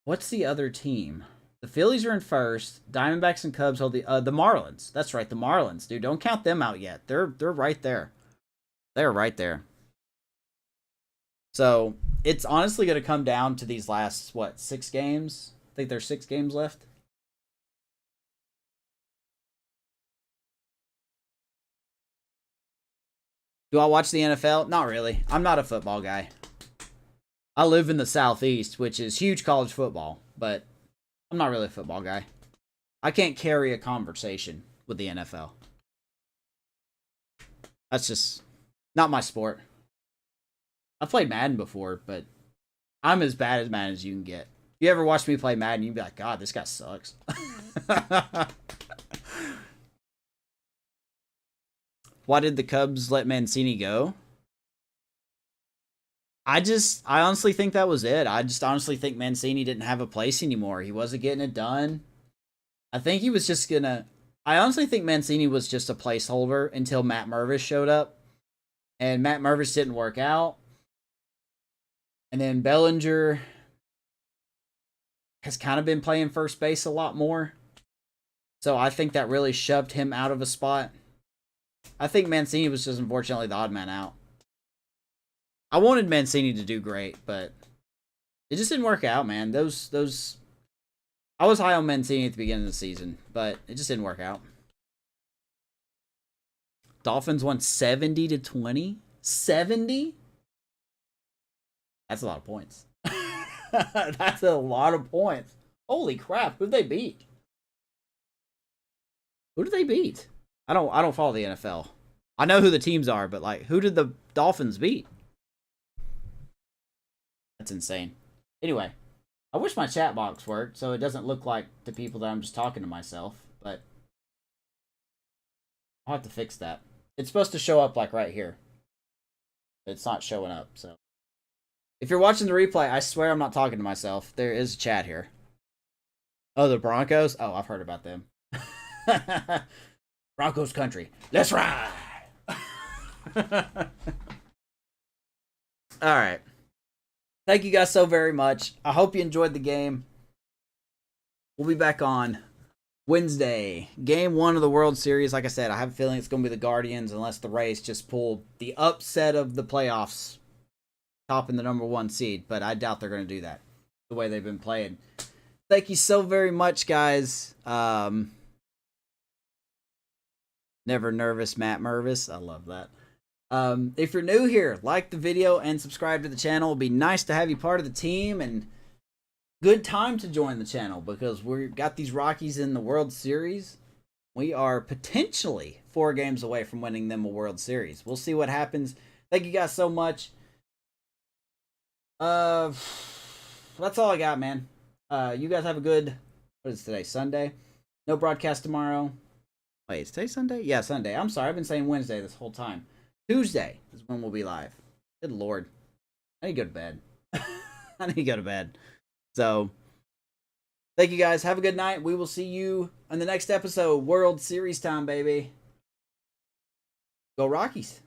What's the other team? The Phillies are in first. Diamondbacks and Cubs hold the Marlins. That's right, the Marlins, dude. Don't count them out yet. They're right there. They're right there. So it's honestly going to come down to these last 6 games. I think there's 6 games left. Do I watch the NFL? Not really. I'm not a football guy. I live in the Southeast, which is huge college football, but I'm not really a football guy. I can't carry a conversation with the NFL. That's just not my sport. I've played Madden before, but I'm as bad as Madden as you can get. You ever watch me play Madden, you'd be like, God, this guy sucks. Why did the Cubs let Mancini go? I honestly think that was it. I just honestly think Mancini didn't have a place anymore. He wasn't getting it done. I think he was just gonna... I honestly think Mancini was just a placeholder until Matt Mervis showed up. And Matt Mervis didn't work out. And then Bellinger has kind of been playing first base a lot more. So I think that really shoved him out of a spot. I think Mancini was just unfortunately the odd man out. I wanted Mancini to do great, but it just didn't work out, man. I was high on Mancini at the beginning of the season, but it just didn't work out. Dolphins won 70-20. 70? That's a lot of points. That's a lot of points. Holy crap! Who'd they beat? Who did they beat? I don't follow the NFL. I know who the teams are, but like, who did the Dolphins beat? That's insane. Anyway, I wish my chat box worked so it doesn't look like to people that I'm just talking to myself, but I'll have to fix that. It's supposed to show up like right here. It's not showing up, so. If you're watching the replay, I swear I'm not talking to myself. There is a chat here. Oh, the Broncos? Oh, I've heard about them. Broncos country. Let's ride! Alright. Thank you guys so very much. I hope you enjoyed the game. We'll be back on Wednesday. Game 1 of the World Series. Like I said, I have a feeling it's going to be the Guardians unless the Rays just pull the upset of the playoffs, topping the number 1 seed. But I doubt they're going to do that the way they've been playing. Thank you so very much, guys. Never nervous, Matt Mervis. I love that. If you're new here, like the video and subscribe to the channel. It'd be nice to have you part of the team, and good time to join the channel because we've got these Rockies in the World Series. We are potentially 4 games away from winning them a World Series. We'll see what happens. Thank you guys so much. That's all I got, man. You guys have a good, what is today, Sunday? No broadcast tomorrow. Wait, is today Sunday? Yeah, Sunday. I'm sorry, I've been saying Wednesday this whole time. Tuesday is when we'll be live. Good Lord. I need to go to bed. I need to go to bed. So, thank you guys. Have a good night. We will see you on the next episode. World Series time, baby. Go Rockies.